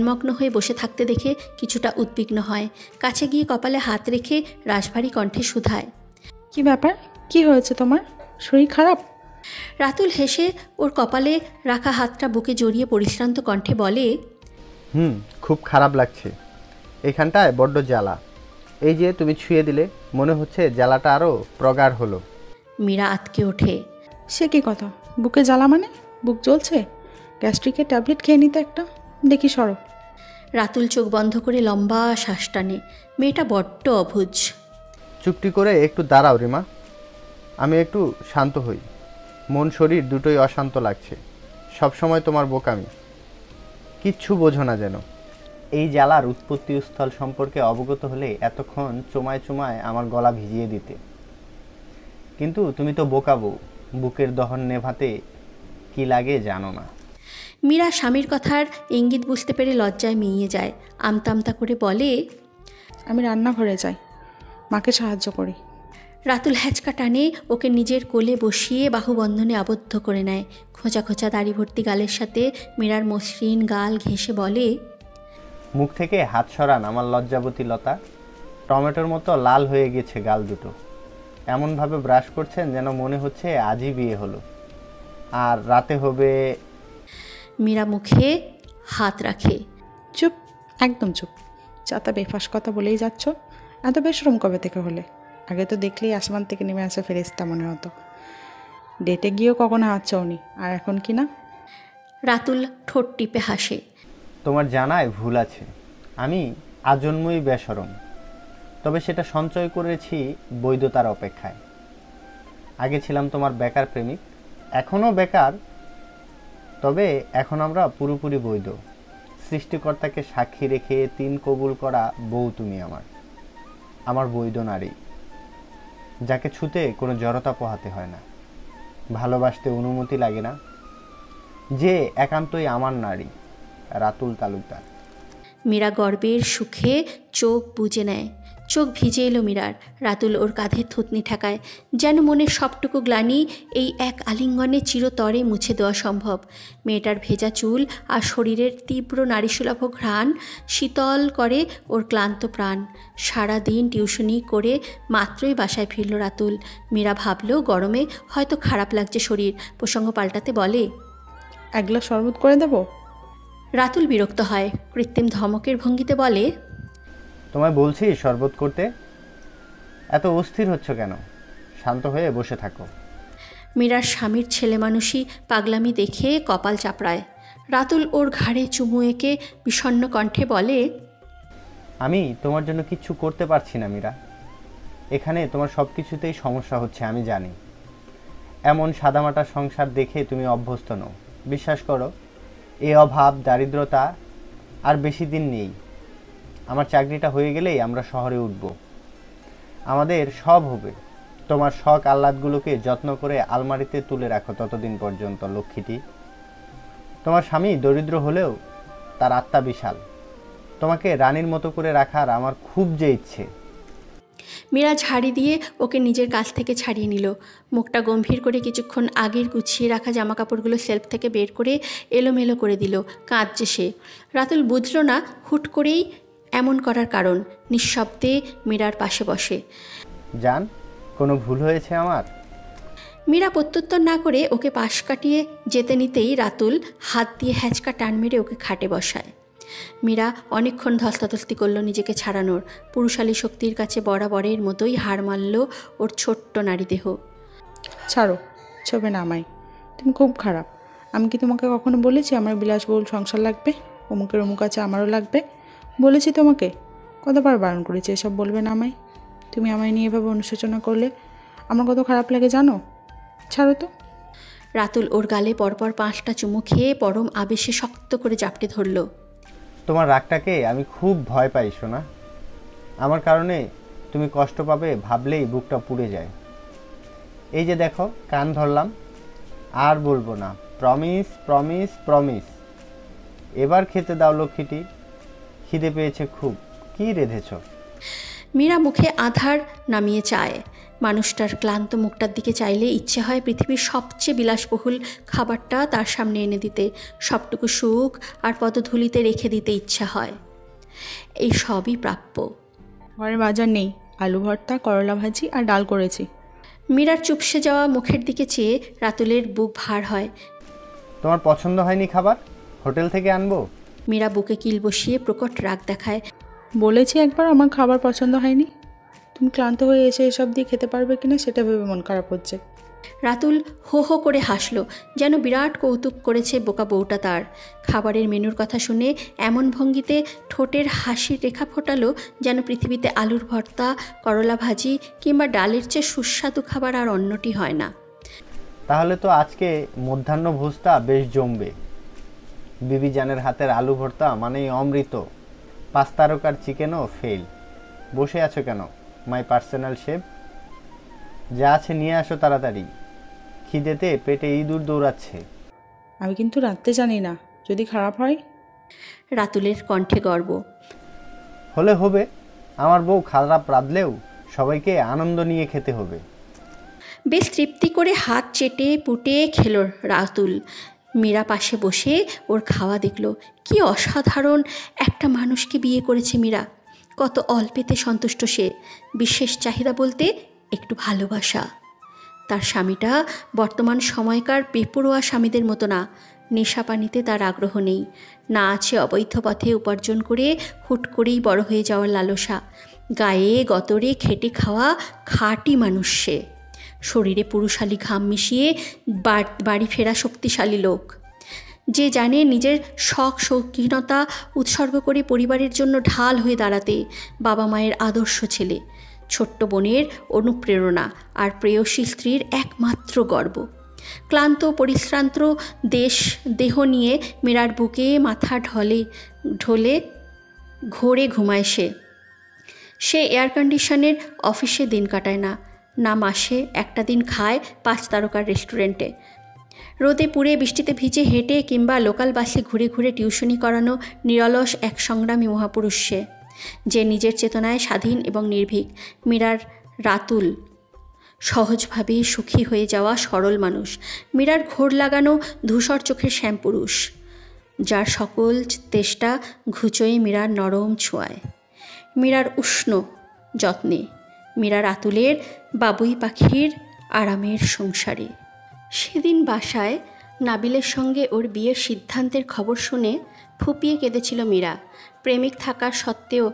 মগ্ন হয়ে বসে থাকতে দেখে কিছুটা উদ্বিগ্ন হয়। কাছে গিয়ে কপালে হাত রেখে রাশভারী কণ্ঠে শুধায়, কি ব্যাপার? কি হয়েছে তোমার? শরীর খারাপ? রাতুল হেসে ওর কপালে রাখা হাতটা বুকে জড়িয়ে পরিশ্রান্ত কণ্ঠে বলে, খুব খারাপ লাগছে। এখানটায় বড্ড জ্বালা। এই যে তুমি ছুঁয়ে দিলে, মনে হচ্ছে জ্বালাটা আরও প্রগাঢ় হলো। মীরা আতকে ওঠে। সে কি কথা? বুকে জ্বালা মানে? বুক জ্বলছে? গ্যাস্ট্রিকের ট্যাবলেট খেয়ে নিতে একটা। দেখি সরো। রাতুল চোখ বন্ধ করে লম্বা শ্বাস টানে। মেয়েটা বড্ড অবুঝ। চুপটি করে একটু দাঁড়াও রিমা, আমি একটু শান্ত হই। মন শরীর দুটোই অশান্ত লাগছে। সবসময় তোমার বোকামি, কিচ্ছু বোঝো না যেন। এই জ্বালার উৎপত্তি স্থল সম্পর্কে অবগত হলে এতক্ষণ চুমায় চুমায় আমার গলা ভিজিয়ে দিতে, কিন্তু তুমি তো বোকা বউ, বুকের দহন নেভাতে কি লাগে জানো না। মীরা স্বামীর কথার ইঙ্গিত বুঝতে পেরে লজ্জায় মিইয়ে যায়। আমতা আমতা করে বলে, আমি রান্নাঘরে যাই, মাকে সাহায্য করি। রাতুল হ্যাচকা টানে ওকে নিজের কোলে বসিয়ে বাহুবন্ধনে আবদ্ধ করে নেয়। খোঁচা খোঁচা দাড়ি ভর্তি গালের সাথে মীরার মসৃণ গাল ঘেঁষে বলে, মুখ থেকে হাত সরান আমার লজ্জাবতী লতা। টমেটোর মতো লাল হয়ে গেছে গাল দুটো। এমনভাবে ব্রাশ করছেন যেন মনে হচ্ছে আজই বিয়ে হলো আর রাতে হবে। মীরা মুখে হাত রাখে। চুপ, একদম চুপ। চাতা বেফাস কথা বলেই যাচ্ছ। এত বেশরম কবে থেকে হলে? আগে তো দেখলেই আসমান থেকে নেমে আসে ফেরেশতা মনে হতো। ডেটে গিয়েও কখনো হাত চাওনি, আর এখন কি না? রাতুল ঠোঁট টিপে হাসে। তোমার জানায় ভুল আছে, আমি আজন্মই বেশরম। তবে সেটা সঞ্চয় করেছি বৈধতার অপেক্ষায়। আগে ছিলাম তোমার বেকার প্রেমিক, এখনও বেকার, তবে এখন আমরা পুরোপুরি বৈধ। সৃষ্টিকর্তাকে সাক্ষী রেখে 3 কবুল করা বউ তুমি আমার বৈধ নারী, যাকে ছুতে কোনো জড়তা পোহাতে হয় না, ভালোবাসতে অনুমতি লাগে না, যে একান্তই আমার নারী, রাতুল তালুকদার। মীরা গর্বের সুখে চোখ বুজে নেয়। চোখ ভিজে এলো মীরার। রাতুল ওর কাঁধে থুতনি ঠেকায়, যেন মনের সবটুকু গ্লানি এই এক আলিঙ্গনে চিরতরে মুছে দেওয়া সম্ভব। মেয়েটার ভেজা চুল আর শরীরের তীব্র নারীসুলভ ঘ্রাণ শীতল করে ওর ক্লান্ত প্রাণ। সারাদিন টিউশনি করে মাত্রই বাসায় ফিরল রাতুল। মীরা ভাবল গরমে হয়তো খারাপ লাগছে শরীর। প্রসঙ্গ পাল্টাতে বলে, এক গ্লাস শরবত করে দেবো? রাতুল বিরক্ত হয়, কৃত্রিম ধমকের ভঙ্গিতে বলে, তোমায় বলছি শরবত করতে, এত অস্থির হচ্ছ কেন? শান্ত হয়ে বসে থাকো। মীরার স্বামীর ছেলে মানুষই পাগলামি দেখে কপাল চাপড়ায়। রাতুল ওর ঘাড়ে চুমু এঁকে বিষণ্ণ কণ্ঠে বলে, আমি তোমার জন্য কিচ্ছু করতে পারছি না মীরা। এখানে তোমার সব কিছুতেই সমস্যা হচ্ছে আমি জানি। এমন সাদামাটা সংসার দেখে তুমি অভ্যস্ত নও। বিশ্বাস করো, এই অভাব দারিদ্রতা আর বেশি দিন নেই। আমার চাকরিটা হয়ে গেলেই আমরা শহরে উঠব, আমাদের সব হবে। তোমার শখ আহ্লাদগুলোকে যত্ন করে আলমারিতে তুলে রাখো ততদিন পর্যন্ত, লক্ষ্মীটি। তোমার স্বামী দরিদ্র হলেও তার আত্মা বিশাল। তোমাকে রানীর মতো করে রাখার আমার খুব যে ইচ্ছে। মীরা ঝাড়ি দিয়ে ওকে নিজের কাছ থেকে ছাড়িয়ে নিল। মুখটা গম্ভীর করে কিছুক্ষণ আগের গুছিয়ে রাখা জামাকাপড়গুলো সেলফ থেকে বের করে এলোমেলো করে দিল। কাঁদছে সে। রাতুল বুঝল না হুট করেই এমন করার কারণ। নিঃশব্দে মীরার পাশে বসে। জান, কোনো ভুল হয়েছে আমার? মীরা প্রত্যুত্তর না করে ওকে পাশ কাটিয়ে যেতে নিতেই রাতুল হাত দিয়ে হ্যাঁচকা টান মেরে ওকে খাটে বসায়। মীরা অনেকক্ষণ ধস্তাধস্তি করল নিজেকে ছাড়ানোর। পুরুষালী শক্তির কাছে বরাবরের মতোই হার মানল ওর ছোট্ট নারী দেহ। ছাড়ো, ছবে না আমায়। তুমি খুব খারাপ। আমি কি তোমাকে কখনো বলেছি আমার বিলাসবহুল সংসার লাগবে? অমুকের অমুক আছে, আমারও লাগবে? বলেছি তোমাকে? কতবার বারণ করেছি এসব বলবে না আমায়। তুমি আমায় নিয়ে এভাবে অনুশোচনা করলে আমার কত খারাপ লাগে জানো? ছাড়ো তো। রাতুল ওর গালে পরপর 5টা চুমু খেয়ে পরম আবেশে শক্ত করে জাপটে ধরল। তোমার রাগটাকে আমি খুব ভয় পাই সোনা। আমার কারণে তুমি কষ্ট পাবে ভাবলেই বুকটা পুড়ে যায়। এই যে দেখো, কান ধরলাম, আর বলবো না। Promise promise promise. এবার খেতে দাও লক্ষ্মীটি, খিদে পেয়েছে খুব। কি রেঁধেছ? মীরা মুখে আধার নামিয়ে চায়। মানুষটার ক্লান্ত মুখটার দিকে চাইলে ইচ্ছে হয় পৃথিবীর সবচেয়ে বিলাসবহুল খাবারটা তার সামনে এনে দিতে, সবটুকু সুখ আর পদধূলিতে রেখে দিতে ইচ্ছা হয়। এই সবই প্রাপ্য। ঘরে বাজার নেই, আলু ভর্তা, করলা ভাজি আর ডাল করেছি। মীরার চুপসে যাওয়া মুখের দিকে চেয়ে রাতুলের বুক ভার হয়। তোমার পছন্দ হয়নি খাবার? হোটেল থেকে আনবো? মীরা বুকে কিল বসিয়ে প্রকট রাগ দেখায়। বলেছি একবার আমার খাবার পছন্দ হয়নি। তুমি ক্লান্ত হয়ে এসে এসব দিয়ে খেতে পারবে কিনা সেটা ভেবে মন খারাপ হচ্ছে। রাতুল হো হো করে হাসল, যেন বিরাট কৌতুক করেছে বোকা বউটা তার। খাবারের মেনুর কথা শুনে এমন ভঙ্গিতে ঠোঁটের হাসির রেখা ফোটালো যেন পৃথিবীতে আলুর ভর্তা, করলা ভাজি কিংবা ডালের চেয়ে সুস্বাদু খাবার আর অন্যটি হয় না। তাহলে তো আজকে মধ্যাহ্ন ভোজটা বেশ জমবে। বিবি জানের হাতের আলু ভর্তা মানেই অমৃত। 5 তারকার চিকেনও ফেল। বসে আছো কেন মাই পার্সোনাল শেফ? যা আছে নিয়ে আসো তাড়াতাড়ি। খিদেতে পেটে ইঁদুর দৌড়াচ্ছে। আমি কিন্তু রাঁধতে জানি না, যদি খারাপ হয়। রাতুলের কণ্ঠে গর্ব। হলে হবে, আমার বউ খারাপ রাঁধলেও সবাইকে আনন্দ নিয়ে খেতে হবে। বেশ তৃপ্তি করে হাত চেটে পুটে খেল রাতুল। মীরা পাশে বসে ওর খাওয়া দেখল। কি অসাধারণ একটা মানুষকে বিয়ে করেছে মীরা। কত অল্পেতে সন্তুষ্ট সে। বিশেষ চাহিদা বলতে একটু ভালোবাসা। তার স্বামীটা বর্তমান সময়কার বেপরোয়া স্বামীদের মতো না। নেশাপানিতে তার আগ্রহ নেই, না আছে অবৈধ পথে উপার্জন করে হুট করেই বড় হয়ে যাওয়ার লালসা। গায়ে গতরে খেটে খাওয়া খাঁটি মানুষ সে। শরীরে পুরুষালী ঘাম মিশিয়ে বাড়ি ফেরা শক্তিশালী লোক, যে জানে নিজের শখ শৌখিনতা উৎসর্গ করে পরিবারের জন্য ঢাল হয়ে দাঁড়াতে। বাবা মায়ের আদর্শ ছেলে, ছোট্ট বোনের অনুপ্রেরণা আর প্রেয়সী স্ত্রীর একমাত্র গর্ব। ক্লান্ত পরিশ্রান্ত দেহ নিয়ে মীরার বুকে মাথা ঢলে ঘোরে ঘুমায় সে এয়ার কন্ডিশনের অফিসে দিন কাটায় না মাসে একটা দিন খায় 5 তারকার রেস্টুরেন্টে। রোদে পুড়ে বৃষ্টিতে ভিজে হেঁটে কিংবা লোকাল বাসে ঘুরে ঘুরে টিউশনি করানো নিরলস এক সংগ্রামী মহাপুরুষ সে, যে নিজের চেতনায় স্বাধীন এবং নির্ভীক। মীরার রাতুল সহজভাবে সুখী হয়ে যাওয়া সরল মানুষ। মীরার ঘোর লাগানো ধূসর চোখের শ্যামপুরুষ, যার সকল তেষ্টা ঘুচোয় মীরার নরম ছোঁয়ায়, মীরার উষ্ণ যত্নে, মীরা রাতুলের বাবুই পাখির আরামের সংসারে। সেদিন বাসায় নাবিলের সঙ্গে ওর বিয়ের সিদ্ধান্তের খবর শুনে ফুপিয়ে কেঁদেছিল মীরা। প্রেমিক থাকার সত্ত্বেও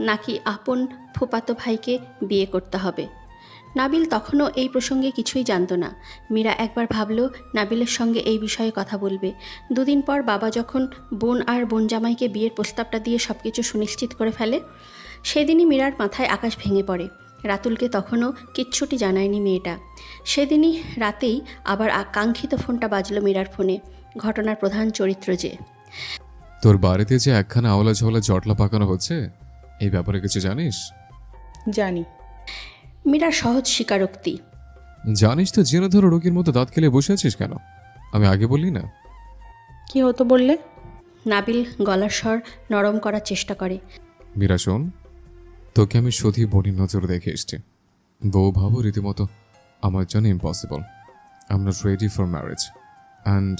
নাকি আপন ফুপাতো ভাইকে বিয়ে করতে হবে। নাবিল তখনও এই প্রসঙ্গে কিছুই জানত না। মীরা একবার ভাবল নাবিলের সঙ্গে এই বিষয়ে কথা বলবে। 2 দিন পর বাবা যখন বোন আর বোন জামাইকে বিয়ের প্রস্তাবটা দিয়ে সব কিছু সুনিশ্চিত করে ফেলে, সেদিনই মীরার মাথায় আকাশ ভেঙে পড়ে। রাতুলকে তখনও কিচ্ছুটি জানায়নি মেয়েটা। সেদিনই রাতেই আবার আকাঙ্ক্ষিত ফোনটা বাজলো মীরার ফোনে। ঘটনার প্রধান চরিত্র যে। তোর বাড়িতে যে একখানা আওলা ঝওলা জটলা পাকানো হচ্ছে, এই ব্যাপারে কিছু জানিস? জানি। মীরার সহজ স্বীকারোক্তি। জানিস তো জিনধর রোগীর মতো দাঁত খেলে বসে আছিস কেন? আমি আগে বললি না? কি হতো বললে? নাবিল গলার স্বর নরম করার চেষ্টা করে। মীরা শোন, তোকে আমি সত্যি বড়ি নজর দেখে এসছি। বউ ভাবো রীতিমতো আমার জন্য impossible. I am not ready for marriage and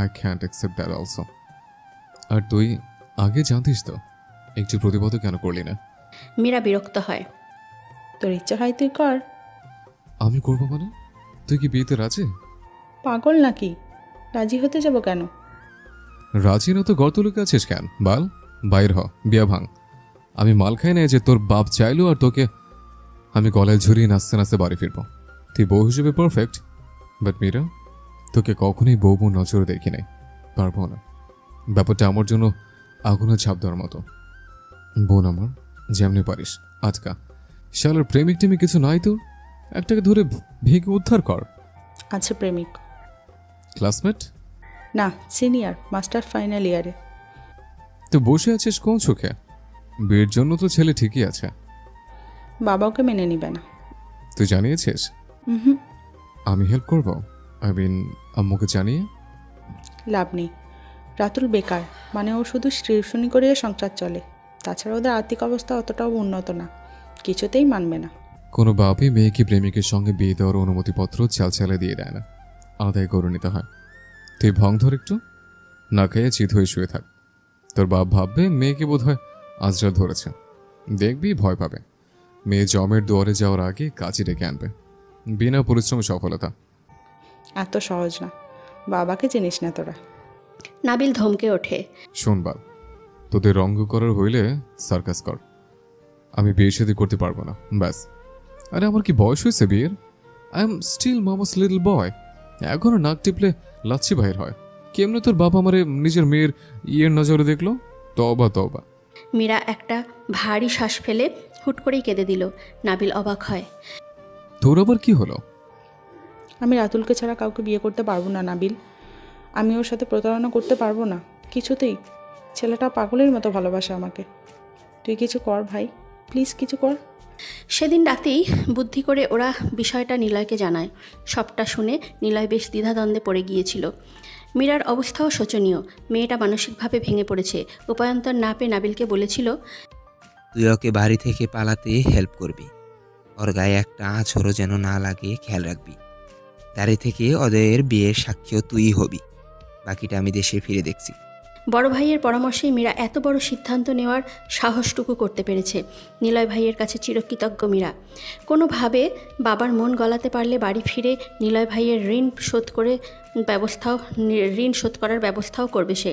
I can't accept that also. আর তুই আগে জানতিস তো, একটু প্রতিবাদ কেন করলি না? মীরা বিরক্ত হয়। তোর ইচ্ছা হয় তুই কর। আমি করবো মানে? তুই কি বিয়েতে রাজি? পাগল নাকি? রাজি হতে যাব কেন? রাজি না তো গর্ত লুকে আছিস কেন? বাল, বাইর হ, বিয়া ভাঙ। আমি মাল খাই না যে তোর বাপ চাইলো আর তোকে আমি গলায় ঝুরিয়ে নাচতে নাচতে বাড়ি ফিরবো। তুই বউ হিসেবে পারফেক্ট, বাট মীরা তোকে কখনোই বউ বউ নজরে দেখি নাই, পারবো না। ব্যাপারটা আমার জন্য আগুনের ছাপ দেওয়ার মতো। বোন আমার, যেমনি পারিস আজকা। শালার প্রেমিক টেমিক কিছু নাই তোর? একটাকে ধরে ভেঙে উদ্ধার কর। আছে প্রেমিক। ক্লাসমেট? না, সিনিয়র, মাস্টার ফাইনাল ইয়ারে। তুই বসে আছিস কোন চোখে? বিয়ের জন্য তো ছেলে ঠিকই আছে। বাবা ওকে মেনে নিবে না। তুই জানিয়েছিস? হুম। আমি হেল্প করবো? আই মিন আম্মুকে জানিয়ে? লাভ নেই। রাতুল বেকার, মানে ও শুধু টিউশনি করে সংসার চলে। তাছাড়া ওদের আর্থিক অবস্থা অতটাও উন্নত না, কিছুতেই মানবে না। কোনো বাপই মেয়েকে প্রেমিকের সঙ্গে বিয়ে দেওয়ার অনুমতিপত্র চালচালে দিয়ে দেয় না, আদায় করে নিতে হয়। তুই ভং ধর একটু, না খেয়ে চিত হয়ে শুয়ে থাক। তোর বাপ ভাববে মেয়েকে বোধ হয় আজরাল ধরেছে, দেখবি ভয় পাবে। মেয়ে জমের দুয়ারে যাওয়ার আগে কাজে ডেকে আনবে, বিনা পরিশ্রমে সফলতা। এত সহজ না, বাবাকে চিনিস না তোরা। নাবিল ধমকে ওঠে। শোন বাপ, তোদের রঙ্গ করার হইলে সার্কাস কর, আমি বিয়ে শাদী করতে পারবো না, ব্যাস। আরে আমার কি বয়স হয়েছে বিয়ের? I am still mama's little boy. এখনো নাক টিপলে লাচ্ছি বাহির হয়। কেমনে তোর বাবা আমারে নিজের মেয়ের ইয়ের নজরে দেখলো? তবা তবা। মীরা একটা ভারী শ্বাস ফেলে হুট করেই কেঁদে দিল। নাবিল অবাক হয়। তোর আবার কি হলো? আমি রাতুলকে ছাড়া কাউকে বিয়ে করতে পারবো না নাবিল। আমি ওর সাথে প্রতারণা করতে পারবো না কিছুতেই। ছেলেটা পাগলের মতো ভালোবাসে আমাকে। তুই কিছু কর ভাই, প্লিজ কিছু কর। সেদিন রাতেই বুদ্ধি করে ওরা বিষয়টা নিলয়কে জানায়। সবটা শুনে নিলয় বেশ দ্বিধাদ্বন্দ্বে পড়ে গিয়েছিল। মীরার অবস্থাও শোচনীয়। মেয়েটা মানসিকভাবে ভেঙে পড়েছে। উপায়ন্তর না পেয়ে নাবিলকে বলেছিল, তুই ওকে বাড়ি থেকে পালাতে হেল্প করবি। ওর গায়ে একটা আঁচড়ও যেন না লাগে খেয়াল রাখবি। দাঁড়িয়ে থেকে ওদের বিয়ের সাক্ষীও তুই হবি। বাকিটা আমি দেশে ফিরে দেখছি। বড় ভাইয়ের পরামর্শেই মীরা এত বড় সিদ্ধান্ত নেওয়ার সাহসটুকু করতে পেরেছে। নিলয় ভাইয়ের কাছে চিরকৃতজ্ঞ মীরা। কোনোভাবে বাবার মন গলাতে পারলে বাড়ি ফিরে নিলয় ভাইয়ের ঋণ শোধ করার ব্যবস্থাও করবে সে।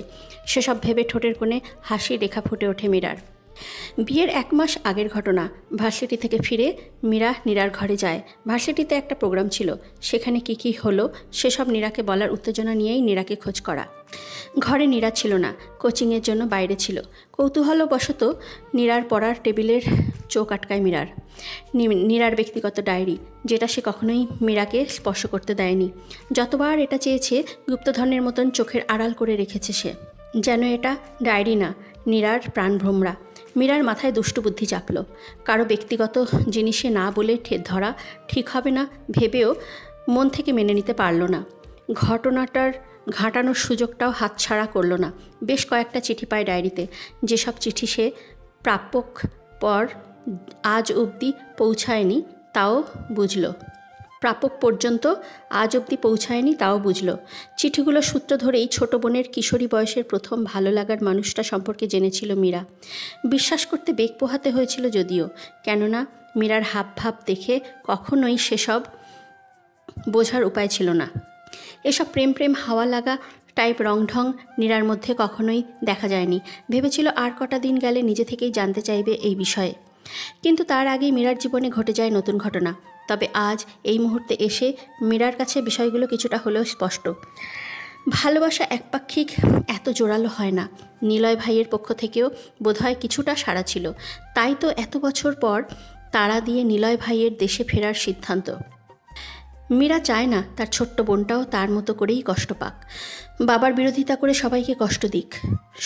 সেসব ভেবে ঠোঁটের কোণে হাসি রেখা ফুটে ওঠে মীরার। বিয়ের 1 মাস আগের ঘটনা। ভার্সিটি থেকে ফিরে মীরা নীরার ঘরে যায়। ভার্সিটিতে একটা প্রোগ্রাম ছিল, সেখানে কি হলো সেসব নীরাকে বলার উত্তেজনা নিয়েই নীরাকে খোঁজ করা। ঘরে নীরা ছিল না, কোচিংয়ের জন্য বাইরে ছিল। কৌতূহলবশত নীরার পড়ার টেবিলের চোখ আটকায় মীরার। নীরার ব্যক্তিগত ডায়েরি, যেটা সে কখনোই মীরাকে স্পর্শ করতে দেয়নি। যতবার এটা চেয়েছে গুপ্তধনের মতন চোখের আড়াল করে রেখেছে সে, যেন এটা ডায়েরি না, নীরার প্রাণভ্রমরা। মীরার মাথায় দুষ্টু বুদ্ধি চাপল। কারো ব্যক্তিগত জিনিসে না বলে ধরা ঠিক হবে না ভেবেও মন থেকে মেনে নিতে পারল না। ঘটনাটার ঘাঁটানোর সুযোগটাও হাতছাড়া করল না। বেশ কয়েকটা চিঠি পায় ডায়েরিতে, যেসব চিঠি সে প্রাপক পর আজ অবধি পৌঁছায়নি তাও বুঝল। প্রাপক পর্যন্ত আজ অবধি পৌঁছায়নি তাও বুঝল। চিঠিগুলোর সূত্র ধরেই ছোট বোনের কিশোরী বয়সের প্রথম ভালো লাগার মানুষটা সম্পর্কে জেনেছিল মীরা। বিশ্বাস করতে বেগ পোহাতে হয়েছিল যদিও, কেননা মীরার হাবভাব দেখে কখনোই সেসব বোঝার উপায় ছিল না। এসব প্রেম হাওয়া লাগা টাইপ রংঢং নীরার মধ্যে কখনোই দেখা যায়নি। ভেবেছিল আর কটা দিন গেলে নিজে থেকেই জানতে চাইবে এই বিষয়ে। কিন্তু তার আগেই মীরার জীবনে ঘটে যায় নতুন ঘটনা। তবে আজ এই মুহূর্তে এসে মীরার কাছে বিষয়গুলো কিছুটা হলেও স্পষ্ট। ভালোবাসা একপাক্ষিক এত জোরালো হয় না। নিলয় ভাইয়ের পক্ষ থেকেও বোধহয় কিছুটা সাড়া ছিল। তাই তো এত বছর পর তাড়া দিয়ে নিলয় ভাইয়ের দেশে ফেরার সিদ্ধান্ত। মীরা চায় না তার ছোট্ট বোনটাও তার মতো করেই কষ্ট পাক, বাবার বিরোধিতা করে সবাইকে কষ্ট দিক।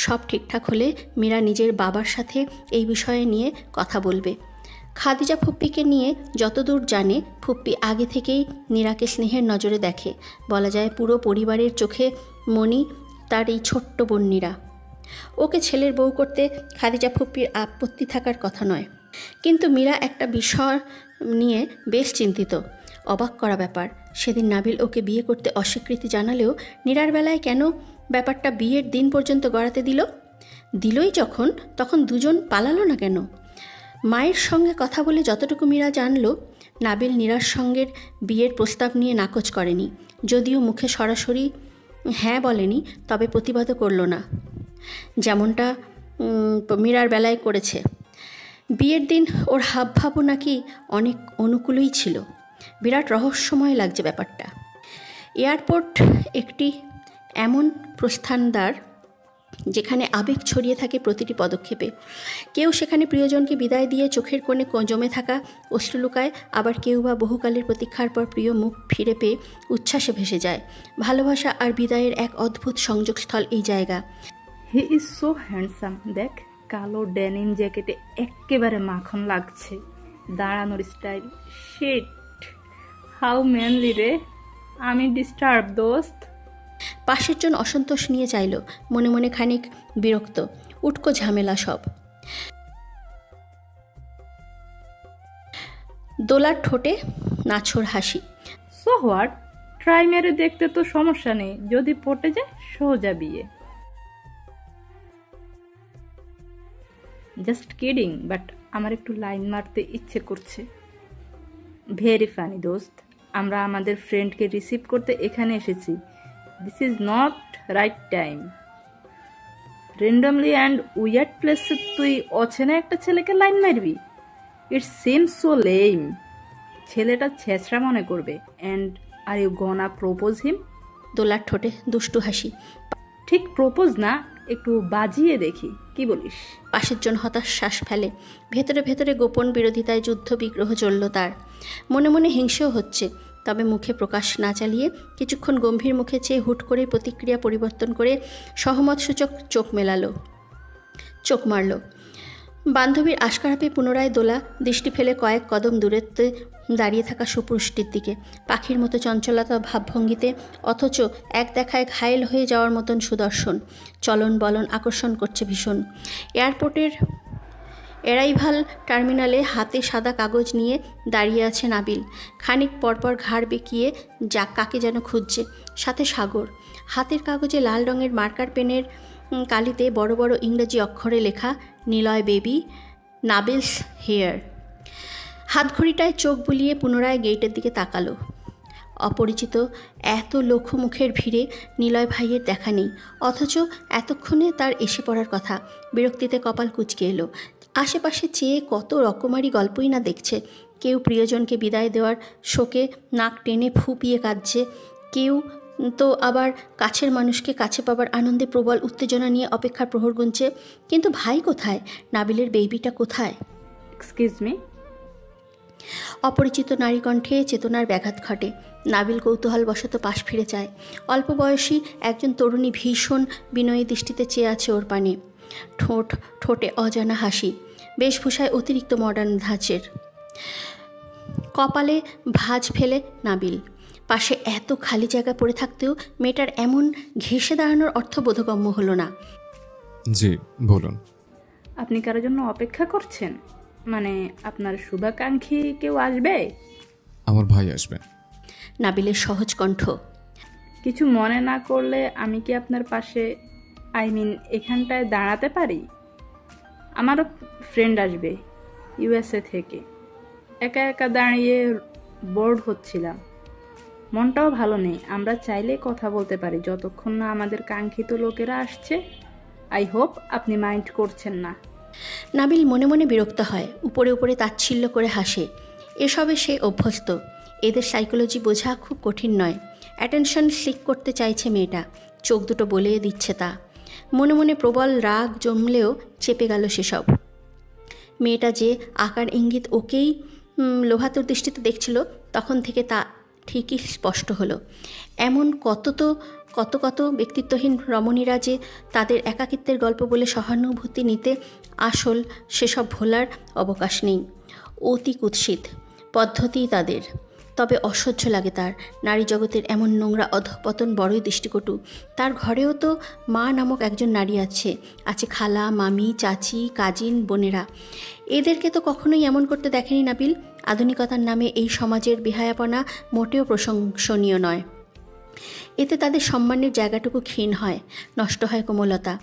সব ঠিকঠাক হলে মীরা নিজের বাবার সাথে এই বিষয়ে নিয়ে কথা বলবে। খাদিজা ফুপ্পিকে নিয়ে যতদূর জানে, ফুপ্পি আগে থেকেই নীরাকে স্নেহের নজরে দেখে। বলা যায় পুরো পরিবারের চোখে মণি তার এই ছোট্ট বোন নীরা। ওকে ছেলের বউ করতে খাদিজা ফুপ্পির আপত্তি থাকার কথা নয়, কিন্তু মীরা একটা বিষয় নিয়ে বেশ চিন্তিত। অবাক করা ব্যাপার, সেদিন নাবিল ওকে বিয়ে করতে অস্বীকৃতি জানালেও নীরার বেলায় কেন ব্যাপারটা বিয়ের দিন পর্যন্ত গড়াতে দিলই যখন, তখন দুজন পালালো না কেন? মায়ের সঙ্গে কথা বলে যতটুকু মীরা জানলো, নাবিল নীরার সঙ্গের বিয়ের প্রস্তাব নিয়ে নাকচ করেনি। যদিও মুখে সরাসরি হ্যাঁ বলেনি, তবে প্রতিবাদও করল না, যেমনটা মীরার বেলায় করেছে। বিয়ের দিন ওর হাবভাবও নাকি অনেক অনুকূলই ছিল। বিরাট রহস্যময় লাগছে ব্যাপারটা। এয়ারপোর্ট একটি এমন প্রস্থানদ্বার যেখানে আবেগ ছড়িয়ে থাকে প্রতিটি পদক্ষেপে। কেউ সেখানে প্রিয়জনকে বিদায় দিয়ে চোখের কোণে জমে থাকা অশ্রু লুকায়, আবার কেউ বা বহুকালের প্রতীক্ষার পর প্রিয় মুখ ফিরে পেয়ে উচ্ছ্বাসে ভেসে যায়। ভালোবাসা আর বিদায়ের এক অদ্ভুত সংযোগস্থল এই জায়গা। He is so handsome. দেখ, কালো ডেনিম জ্যাকেটে একেবারে মাখন লাগছে, দাঁড়ানোর স্টাইল শিট, হাউ ম্যানলি রে। আমি ডিস্টার্ব দোস্ত। পাশের জন অসন্তোষ নিয়ে চাইল, মনে মনে খানিক বিরক্ত। উটকো ঝামেলা সব। দোলার ঠোঁটে নাছোড় হাসি। সো হোয়াট, ট্রাই মেরে দেখতে তো সমস্যা নেই, যদি পটে যায় সোজা বিয়ে। জাস্ট কিডিং, বাট আমার একটু লাইন মারতে ইচ্ছে করছে। ভেরি ফানি দোস্ত, আমরা আমাদের ফ্রেন্ডকে রিসিভ করতে এখানে এসেছি। This is not right time. Randomly and weird প্লেসে তুই অচেনা একটা ছেলেকে লাইন মারবি? It seems so lame. ছেলেটা ছেঁচড়া মনে করবে। And are you gonna propose him? দোলার ঠোঁটে দুষ্টু হাসি। ঠিক প্রপোজ না, একটু বাজিয়ে দেখি, কি বলিস? পাশের জন হতাশ শ্বাস ফেলে। ভেতরে ভেতরে গোপন বিরোধিতায় যুদ্ধ বিগ্রহ চলল তার। মনে মনে হিংসেও হচ্ছে, তবে মুখে প্রকাশ না চালিয়ে কিছুক্ষণ গম্ভীর মুখে চেয়ে হুট করে প্রতিক্রিয়া পরিবর্তন করে সহমতসূচক চোখ মারল। বান্ধবীর আশকারা পেয়ে পুনরায় দোলা দৃষ্টি ফেলে কয়েক কদম দূরত্বে দাঁড়িয়ে থাকা সুপুরুষটির দিকে। পাখির মতো চঞ্চলতা ভাবভঙ্গিতে, অথচ এক দেখায় ঘায়েল হয়ে যাওয়ার মতন সুদর্শন। চলন বলন আকর্ষণ করছে ভীষণ। এয়ারপোর্টের অ্যারাইভাল টার্মিনালে হাতে সাদা কাগজ নিয়ে দাঁড়িয়ে আছে নাবিল। খানিক পরপর ঘাড় বেঁকিয়ে কাকে যেন খুঁজছে, সাথে সাগর। হাতের কাগজে লাল রঙের মার্কার পেনের কালিতে বড় বড় ইংরেজি অক্ষরে লেখা, নিলয় বেবি, নাবিলস হেয়ার। হাতঘড়িটায় চোখ বুলিয়ে পুনরায় গেটের দিকে তাকালো। অপরিচিত এত লোকমুখের ভিড়ে নিলয় ভাইয়ের দেখা নেই, অথচ এতক্ষণে তার এসে পড়ার কথা। বিরক্তিতে কপাল কুঁচকে এলো। আশেপাশে চেয়ে কত রকমারি গল্পই না দেখছে। কেউ প্রিয়জনকে বিদায় দেওয়ার শোকে নাক টেনে ফুপিয়ে কাঁদছে, কেউ তো আবার কাছের মানুষকে কাছে পাবার আনন্দে প্রবল উত্তেজনা নিয়ে অপেক্ষার প্রহর গুনছে। কিন্তু ভাই কোথায়? নাবিলের বেবিটা কোথায়? Excuse me. অপরিচিত নারী কণ্ঠে চেতনার ব্যাঘাত ঘটে। নাবিল কৌতূহলবশত পাশ ফিরে চায়। অল্প বয়সী একজন তরুণী ভীষণ বিনয়ী দৃষ্টিতে চেয়ে আছে ওর পানে। ঠোঁটে অজানা হাসি, বেশভূষায় অতিরিক্ত মডার্ন ধাঁচের। কপালে ভাঁজ ফেলে নাবিল। পাশে এত খালি জায়গা পড়ে থাকতেও মেয়েটার এমন ঘেঁষে দাঁড়ানোর অর্থ বোধগম্য হলো না। জি বলুন। আপনি কারোর জন্য অপেক্ষা করছেন? মানে আপনার শুভাকাঙ্ক্ষী কেউ আসবে? আমার ভাই আসবে। নাবিলের সহজ কণ্ঠ। কিছু মনে না করলে আমি কি আপনার পাশে, এখানটায় দাঁড়াতে পারি? আমারও ফ্রেন্ড আসবে ইউএসএ থেকে। একা একা দাঁড়িয়ে বোর্ড হচ্ছিলাম, মনটাও ভালো নেই। আমরা চাইলে কথা বলতে পারি যতক্ষণ না আমাদের কাঙ্ক্ষিত লোকেরা আসছে। আই হোপ আপনি মাইন্ড করছেন না। নাবিল মনে মনে বিরক্ত হয়, উপরে উপরে তাচ্ছিল্য করে হাসে। এসবে সে অভ্যস্ত। এদের সাইকোলজি বোঝা খুব কঠিন নয়। অ্যাটেনশন সিক করতে চাইছে মেয়েটা, চোখ দুটো বলে দিচ্ছে তা। মনে মনে প্রবল রাগ জমলেও চেপে গেল সেসব। মেয়েটা যে আকার ইঙ্গিত ওকেই লোভাতুর দৃষ্টিতে দেখছিল, তখন থেকে তা ঠিকই স্পষ্ট হলো। এমন কত ব্যক্তিত্বহীন রমণীরা যে তাদের একাকিত্বের গল্প বলে সহানুভূতি নিতে আসল, সেসব ভোলার অবকাশ নেই। অতি কুৎসিত পদ্ধতি তাদের, তবে অসহ্য লাগে তার। নারী জগতের এমন নোংরা অধঃপতন বড়ই দৃষ্টিকটু। তার ঘরেও তো মা নামক একজন নারী আছে খালা, মামি, চাচি, কাজিন, বোনেরা। এদেরকে তো কখনোই এমন করতে দেখেনি নাবিল। আধুনিকতার নামে এই সমাজের বিহায়াপনা মোটেও প্রশংসনীয় নয়। এতে তাদের সম্মানের জায়গাটুকু ক্ষীণ হয়, নষ্ট হয় কোমলতা।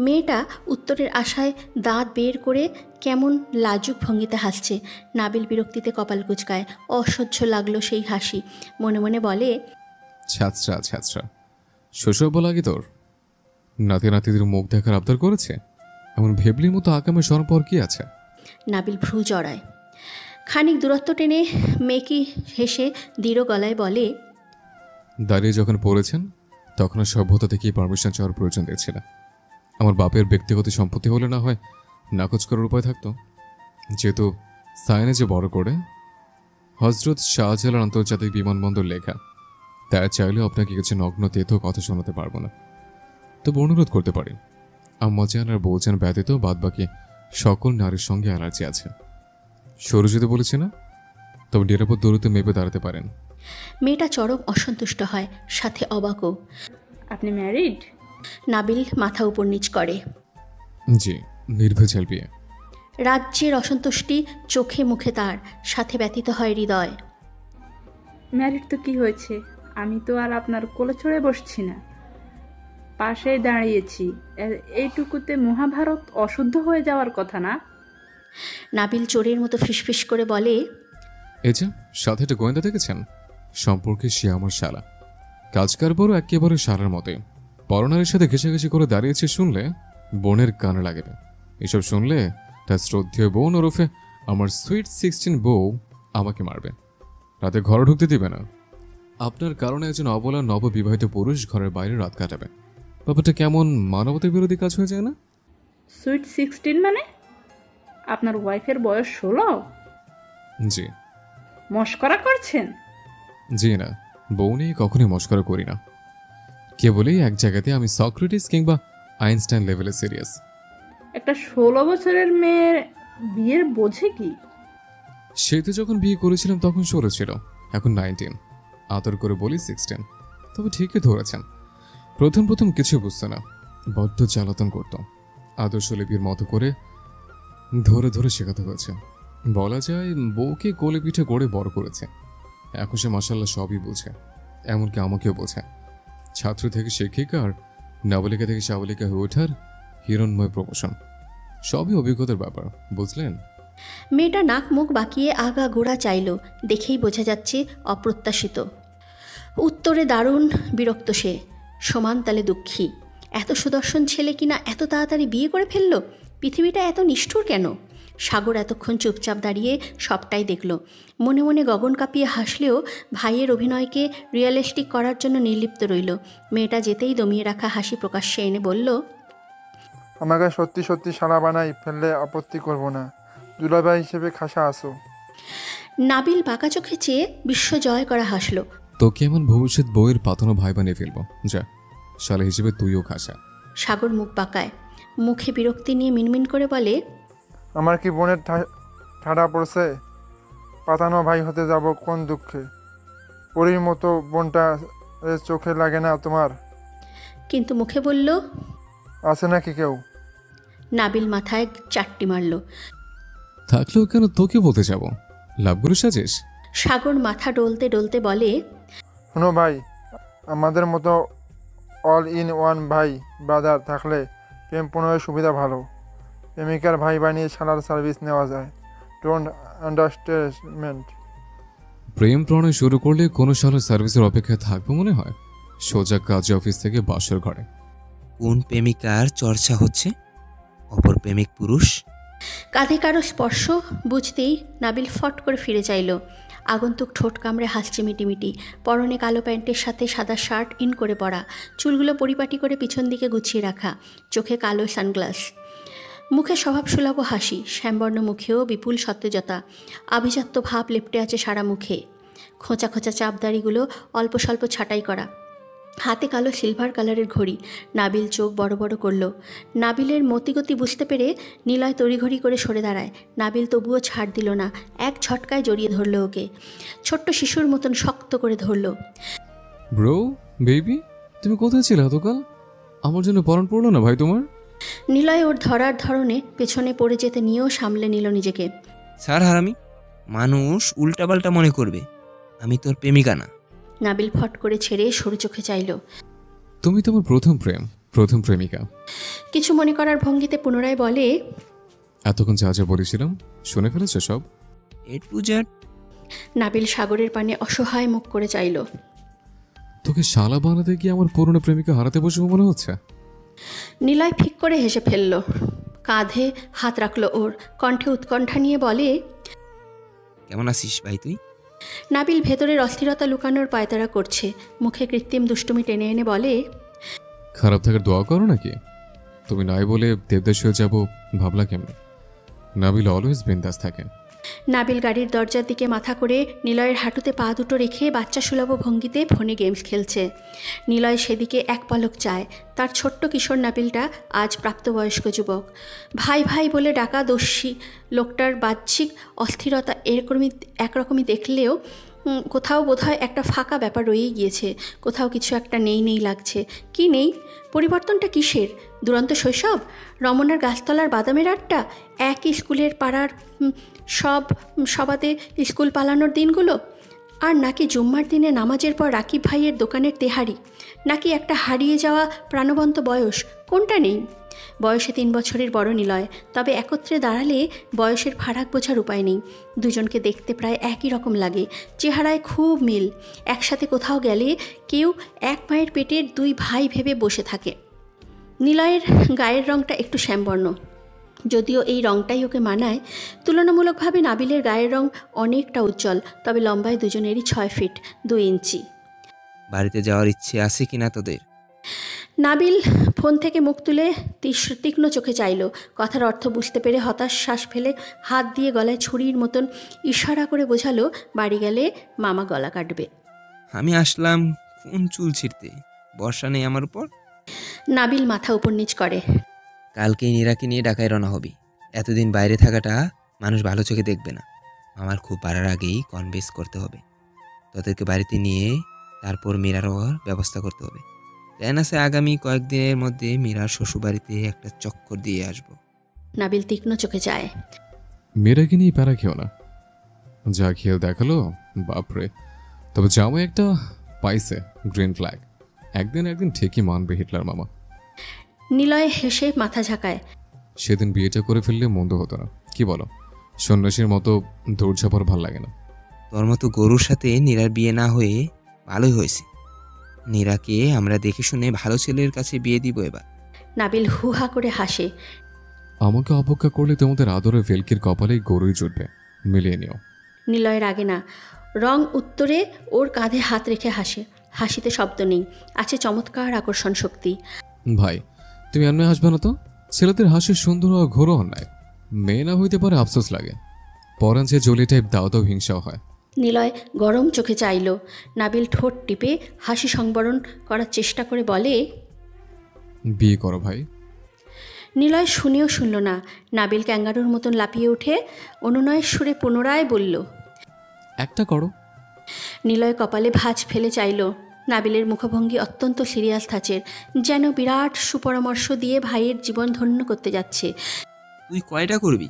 মেয়েটা উত্তরের আশায় দাঁত বের করে কেমন লাজুক ভঙ্গিতে হাসছে। নাবিল বিরক্তিতে কপাল কুঁচকায়। অসহ্য লাগলো সেই হাসি। মনে মনে বলে, ছ্যাঁচড়া ছ্যাঁচড়া, শৈশব লাগে তোর? নাতি নাতিদের মুখ দেখার আবদার করেছে? এমন ভেবলির মতো আকামে স্মরণ পর কি আছে? নাবিল ভ্রু জড়ায়। খানিক দূরত্ব টেনে মেকি হেসে দৃঢ় গলায় বলে, দাঁড়িয়ে যখন পড়েছেন তখন আর সভ্যতা থেকেই পারমিশন চাওয়ার প্রয়োজন দেখছিল। আমার বাপের ব্যক্তিগত সম্পত্তি হলে না হয় নাকচ করার উপায় থাকতো। যেহেতু সাইনে যে বড় করে হজরত শাহজালাল আন্তর্জাতিক বিমানবন্দর লেখা, তাই চাইলেও আপনাকে কিছু নগ্ন তেতো কথা শোনাতে পারবো না। তবে অনুরোধ করতে পারি, আম্মাজান আর বৌজান ব্যতীত বাদবাকি সকল নারীর সঙ্গে অ্যালার্জি আছে। সরু যেতে বলেছি না? তবে নিরাপদ দূরত্বে মেপে দাঁড়াতে পারেন। মেয়েটা চরম অসন্তুষ্ট হয়, সাথে অবাকও। আপনি ম্যারিড? নাবিল মাথা উপর নিচ করে। জি, নির্ভেজাল বিয়ে। রাজ্যের অসন্তুষ্টি চোখে মুখে তার, সাথে ব্যতীত হয় হৃদয়। ম্যারিড তো কি হয়েছে, আমি তো আর আপনার কোলে চড়ে বসছি না, পাশেই দাঁড়িয়েছি। এইটুকুতে মহাভারত অশুদ্ধ হয়ে যাওয়ার কথা না? নাবিল চোরের মতো ফিসফিস করে বলে, এই যে সাথে একটা গোয়েন্দা দেখেছেন? সম্পর্কে সে আমার শালা, কাজকার বড় একেবারে শালার মতে। পরনারীর সাথে ঘেঁষাঘেঁষি করে দাঁড়িয়েছে শুনলে বোনের কানে লাগবে। এসব শুনলে তার শ্রদ্ধেয় বোন ওরফে আমার সুইট 16 বউ আমাকে মারবে, রাতে ঘরে ঢুকতে দিবে না। আপনার কারণে একজন অবলা নববিবাহিত পুরুষ ঘরের বাইরে রাত কাটাবে। ব্যাপারটা কেমন মানবতা বিরোধী কাজ হয়ে যায় না? সুইট 16 মানে আপনার ওয়াইফের বয়স 16? জি। মস্করা করছেন? জি না, বউ নিয়ে কখনোই মস্করা করি না। কেবলই এক জায়গাতে আমি সক্রেটিস কিংবা আইনস্টাইন লেভেলে সিরিয়াস। একটা 16 বছরের মেয়ের বিয়ের বোঝে কি? সে তো যখন বিয়ে করেছিলাম তখন 16 ছিল, এখন 19। আদর করে বলি 16। তবে ঠিকই ধরেছেন, প্রথম কিছু বুঝতো না, বড্ড জ্বালাতন করত। আদর্শ লিপির মতো করে ধরে ধরে শেখাতে হয়েছে। বলা যায় বউকে কোলে পিঠে গড়ে বড় করেছে। এখন সে মাসাল্লাহ সবই বোঝে, এমনকি আমাকেও বোঝে। ছাত্র থেকে শিক্ষিকা আর নাবালিকা থেকে সাবালিকা হয়ে ওঠার হিরণময় প্রমোশন, সবই অভিজ্ঞতার ব্যাপার, বুঝলেন? মেয়েটা নাক মুখ বাঁকিয়ে আগা গোড়া চাইল, দেখেই বোঝা যাচ্ছে অপ্রত্যাশিত। উত্তরে দারুণ বিরক্ত সে, সমান তালে দুঃখী। এত সুদর্শন ছেলে কিনা এত তাড়াতাড়ি বিয়ে করে ফেলল। পৃথিবীটা এত নিষ্ঠুর কেন? সাগর এতক্ষণ চুপচাপ দাঁড়িয়ে সবটাই দেখল। মনে মনে গগন কাঁপিয়ে হাসলেও ভাইয়ের অভিনয়কে রিয়েলিস্টিক করার জন্য নির্লিপ্ত রইল। মেয়েটা যেতেই দমিয়ে রাখা হাসি প্রকাশ্যে এনে বলল, আমাকে সত্যি সত্যি সারা বানাই ফেললে আপত্তি করব না, দুলাভাই হিসেবে খাসা আসো। নাবিল বাঁকা চোখে চেয়ে বিশ্ব জয় করা হাসল। তোকে এমন ভবিষ্যৎ বউয়ের পাতানো ভাই বানিয়ে ফেলবো, যা শালা হিসেবে তুইও খাসা। সাগর মুখ বাঁকায়, মুখে বিরক্তি নিয়ে মিনমিন করে বলে, আমার কি বোনের ঠাড়া পড়ছে? পাতানো ভাই হতে যাব কোন দুঃখে? পরীর মতো বোনটা চোখে লাগে না তোমার? কিন্তু মুখে বলল, আছে নাকি কেউ? নাবিল মাথায় চারটি মারল। থাকলেও কেন তোকে বলতে যাব? লাভগুলো সাজিস? সাগর মাথা ডলতে ডলতে বলে, শোনো ভাই, আমাদের মতো অল ইন ওয়ান ভাই ব্রাদার থাকলে প্রেম প্রণয়ের সুবিধা ভালো। প্রেমিকার ভাই বানিয়ে শালার সার্ভিস নেওয়া যায়। Don't understand. প্রেম প্রণয় শুরু করলে কোনো শালার সার্ভিসের অপেক্ষায় থাকবো মনে হয়? সোজা কাজে অফিস থেকে বাসর ঘরে। কোন প্রেমিকার চর্চা হচ্ছে? অপর প্রেমিক পুরুষ? কাঁধে কারো স্পর্শ বুঝতেই নাবিল ফট করে ফিরে চাইল। আগন্তুক ঠোঁট কামড়ে হাসছে মিটিমিটি। পরনে কালো প্যান্টের সাথে সাদা শার্ট ইন করে পরা, চুলগুলো পরিপাটি করে পিছন দিকে গুছিয়ে রাখা, চোখে কালো সানগ্লাস। মুখে স্বভাবসুলভ হাসি, শ্যামবর্ণ মুখেও বিপুল সতেজতা, আভিজাত্য ভাব লেপ্টে আছে সারা মুখে। খোঁচা খোঁচা চাপদাড়িগুলো অল্প স্বল্প ছাঁটাই করা, হাতে কালো সিলভার কালারের ঘড়ি। নাবিল চোখ বড় বড় করল। নাবিলের মতিগতি বুঝতে পেরে নিলয় তড়িঘড়ি করে সরে দাঁড়ায়। নাবিল তবুও ছাড় দিল না, এক ঝটকায় জড়িয়ে ধরল ওকে, ছোট্ট শিশুর মতন শক্ত করে ধরল। ব্রো, বেবি, তুমি কোথায় ছিলে এতকাল? আমার জন্য পরাণ পড়লো না ভাই তোমার? নিলয় ওর ধরার ধরনে পেছনে পড়ে যেতে নিয়েও সামলে নিল নিজেকে। স্যার হারামি, মানুষ উল্টাপাল্টা মনে করবে আমি তোর প্রেমিকা না। নাবিল ফট করে ছেড়ে সরু চোখে চাইল। তুমি তোমার প্রথম প্রেম, প্রথম প্রেমিকা। কিছু মনে করার ভঙ্গিতে পুনরায় বলে, এতক্ষণ যা যা বলেছিলাম শুনে ফেলেছ সব? এ টু জেড। নাবিল সাগরের পানে অসহায় মুখ করে চাইল। তোকে শালা বানাতে গিয়ে আমার পুরনো প্রেমিকা হারাতে বসবো মনে হচ্ছে? নিলয় ফিক করে হেসে ফেলল, কাঁধে হাত রাখলো ওর, কণ্ঠে উৎকণ্ঠা নিয়ে বলে, কেমন আছিস ভাই তুই? নাবিল ভেতরের অস্থিরতা লুকানোর পায়তারা করছে, মুখে কৃত্রিম দুষ্টুমি টেনে এনে বলে, খারাপ থাকার দোয়া করো নাকি? তুমি নাই বলে দেবদাস হয়ে যাবো ভাবলা কেমন? নাবিল অলওয়েজ বিন্দাস থাকে। নাবিল গাড়ির দরজার দিকে মাথা করে নিলয়ের হাঁটুতে পা দুটো রেখে বাচ্চা সুলভ ভঙ্গিতে ফোনে গেমস খেলছে। নিলয় সেদিকে এক পলক চায়। তার ছোট্ট কিশোর নাবিলটা আজ প্রাপ্তবয়স্ক যুবক। ভাই ভাই বলে ডাকা দস্যি লোকটার বাহ্যিক অস্থিরতা একরকমই দেখলেও কোথাও বোধহয় একটা ফাঁকা ব্যাপার রয়েই গিয়েছে, কোথাও কিছু একটা নেই নেই লাগছে। কি নেই? পরিবর্তনটা কিসের? দুরন্ত শৈশব, রমনার গাছতলার বাদামের আড্ডা, একই স্কুলের পাড়ার সবাতে স্কুল পালানোর দিনগুলো, আর নাকি জুম্মার দিনে নামাজের পর রাকিব ভাইয়ের দোকানের তেহারি, নাকি একটা হারিয়ে যাওয়া প্রাণবন্ত বয়স? কোনটা নেই? বয়সে 3 বছরের বড় নিলয়, তবে একত্রে দাঁড়ালে বয়সের ফারাক বোঝার উপায় নেই। দুজনকে দেখতে প্রায় একই রকম লাগে, চেহারায় খুব মিল। একসাথে কোথাও গেলে কেউ এক মায়ের পেটের 2 ভাই ভেবে বসে থাকে। নিলয়ের গায়ের রঙটা একটু শ্যামবর্ণ, যদিও এই রঙটাই ওকে মানায়। তুলনামূলকভাবে নাবিলের গায়ের রঙ অনেকটা উজ্জ্বল, তবে লম্বায় দুজনেরই 6 ফিট 2 ইঞ্চি। বাড়িতে যাওয়ার ইচ্ছে আছে কিনা তোদের? নাবিল ফোন থেকে মুখ তুলে তীক্ষ্ণ চোখে চাইল। কথার অর্থ বুঝতে পেরে হতাশ শ্বাস ফেলে হাত দিয়ে গলায় ছুরির মতন ইশারা করে বোঝালো বাড়ি গেলে মামা গলা কাটবে। আমি আসলাম কোন চুল ছিঁড়তে, বর্ষা নেই আমার উপর। নাবিল মাথা উপর নিচ করে। কালকেই নীরাকে নিয়ে ঢাকায় রওনা হবি। এতদিন বাইরে থাকাটা মানুষ ভালো চোখে দেখবে না। আমার খুব বাড়ার আগেই কনভিন্স করতে হবে। তোদেরকে বাড়িতে নিয়ে তারপর মীরারও ব্যবস্থা করতে হবে। প্ল্যান আছে আগামী কয়েকদিনের মধ্যে মীরার শ্বশুরবাড়িতে একটা চক্কর দিয়ে আসবো। নাবিল তীক্ষ্ণ চোখে চায়। মেয়েরাকে নিয়ে প্যারা খেও না, যা খেয়াল দেখালো বাপরে। তবে জামাই একটা পাইছে গ্রিন ফ্ল্যাগ, একদিন ঠিকই মানবে হিটলার মামা। নিলয় হেসে মাথা ঝাঁকায়। সেদিন বিয়েটা করে ফেললে মন্দ হতো না, কি বলো? সন্ন্যাসীর মতো দৌড় ঝাঁপার ভাল লাগে না। তোর মতো গরুর সাথে নীরার বিয়ে না হয়ে ভালোই হয়েছে। নীরাকে আমরা দেখে শুনে ভালো ছেলের কাছে বিয়ে দিব এবার। নাবিল হুহা করে হাসে। আমাকে অপেক্ষা করলে তোমাদের আদরে ভেলকির কপালেই গরুই জুটবে, মিলিয়ে নিও। নিলয়ের আগে না, রং উত্তরে ওর কাঁধে হাত রেখে হাসে। হাসিতে শব্দ নেই, আছে চমৎকার আকর্ষণ শক্তি। ভাই, তুমি অন্যায় হাসবে না তো? ছেলেদের হাসি সুন্দর হওয়া ঘোর অন্যায়। মেয়ে না হইতে পারে আফসোস লাগে, পরান যে জলি টাইপ দাও হিংসাও হয়। নিলয় গরম চোখে চাইল। নাবিল ঠোঁট টিপে হাসি সংবরণ করার চেষ্টা করে বলে, বিয়ে করো ভাই। নিলয় শুনেও শুনল না। নাবিল ক্যাঙ্গারুর মতন লাফিয়ে উঠে অনুনয়ের সুরে পুনরায় বলল, একটা করো। নিলয় কপালে ভাঁজ ফেলে চাইল। নাবিলের মুখভঙ্গি অত্যন্ত সিরিয়াস ধাঁচের, যেন বিরাট সুপরামর্শ দিয়ে ভাইয়ের জীবন ধন্য করতে যাচ্ছে। তুই কয়টা করবি?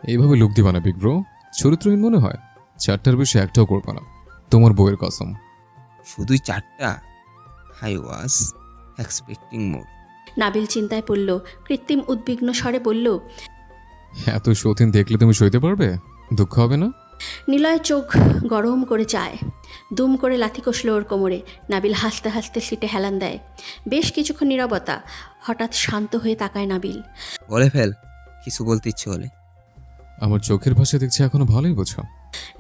এইভাবে লোক দিবা না বিগ ব্রো, চরিত্রহীন মনে হয়। 4টার বেশি একটাও করবো না, তোমার বউয়ের কসম। শুধুই 4টা? আই ওয়াজ এক্সপেক্টিং মোর। নাবিল চিন্তায় পড়ল, কৃত্রিম উদ্বিগ্ন স্বরে বলল, এত সতীন দেখলে তুমি সইতে পারবে? দুঃখ হবে না? নিলয় চোখ গরম করে চায়। দুম করে লাথি কষল ওর কোমরে। নাবিল হাসতে হাসতে সিটে হেলান দেয়। বেশ কিছুক্ষণ নীরবতা, হঠাৎ শান্ত হয়ে তাকায় নাবিল। বলে ফেল, কিছু বলতে ইচ্ছে হলে। আমার চোখের ভাষা দেখছি এখনো ভালোই বোঝো।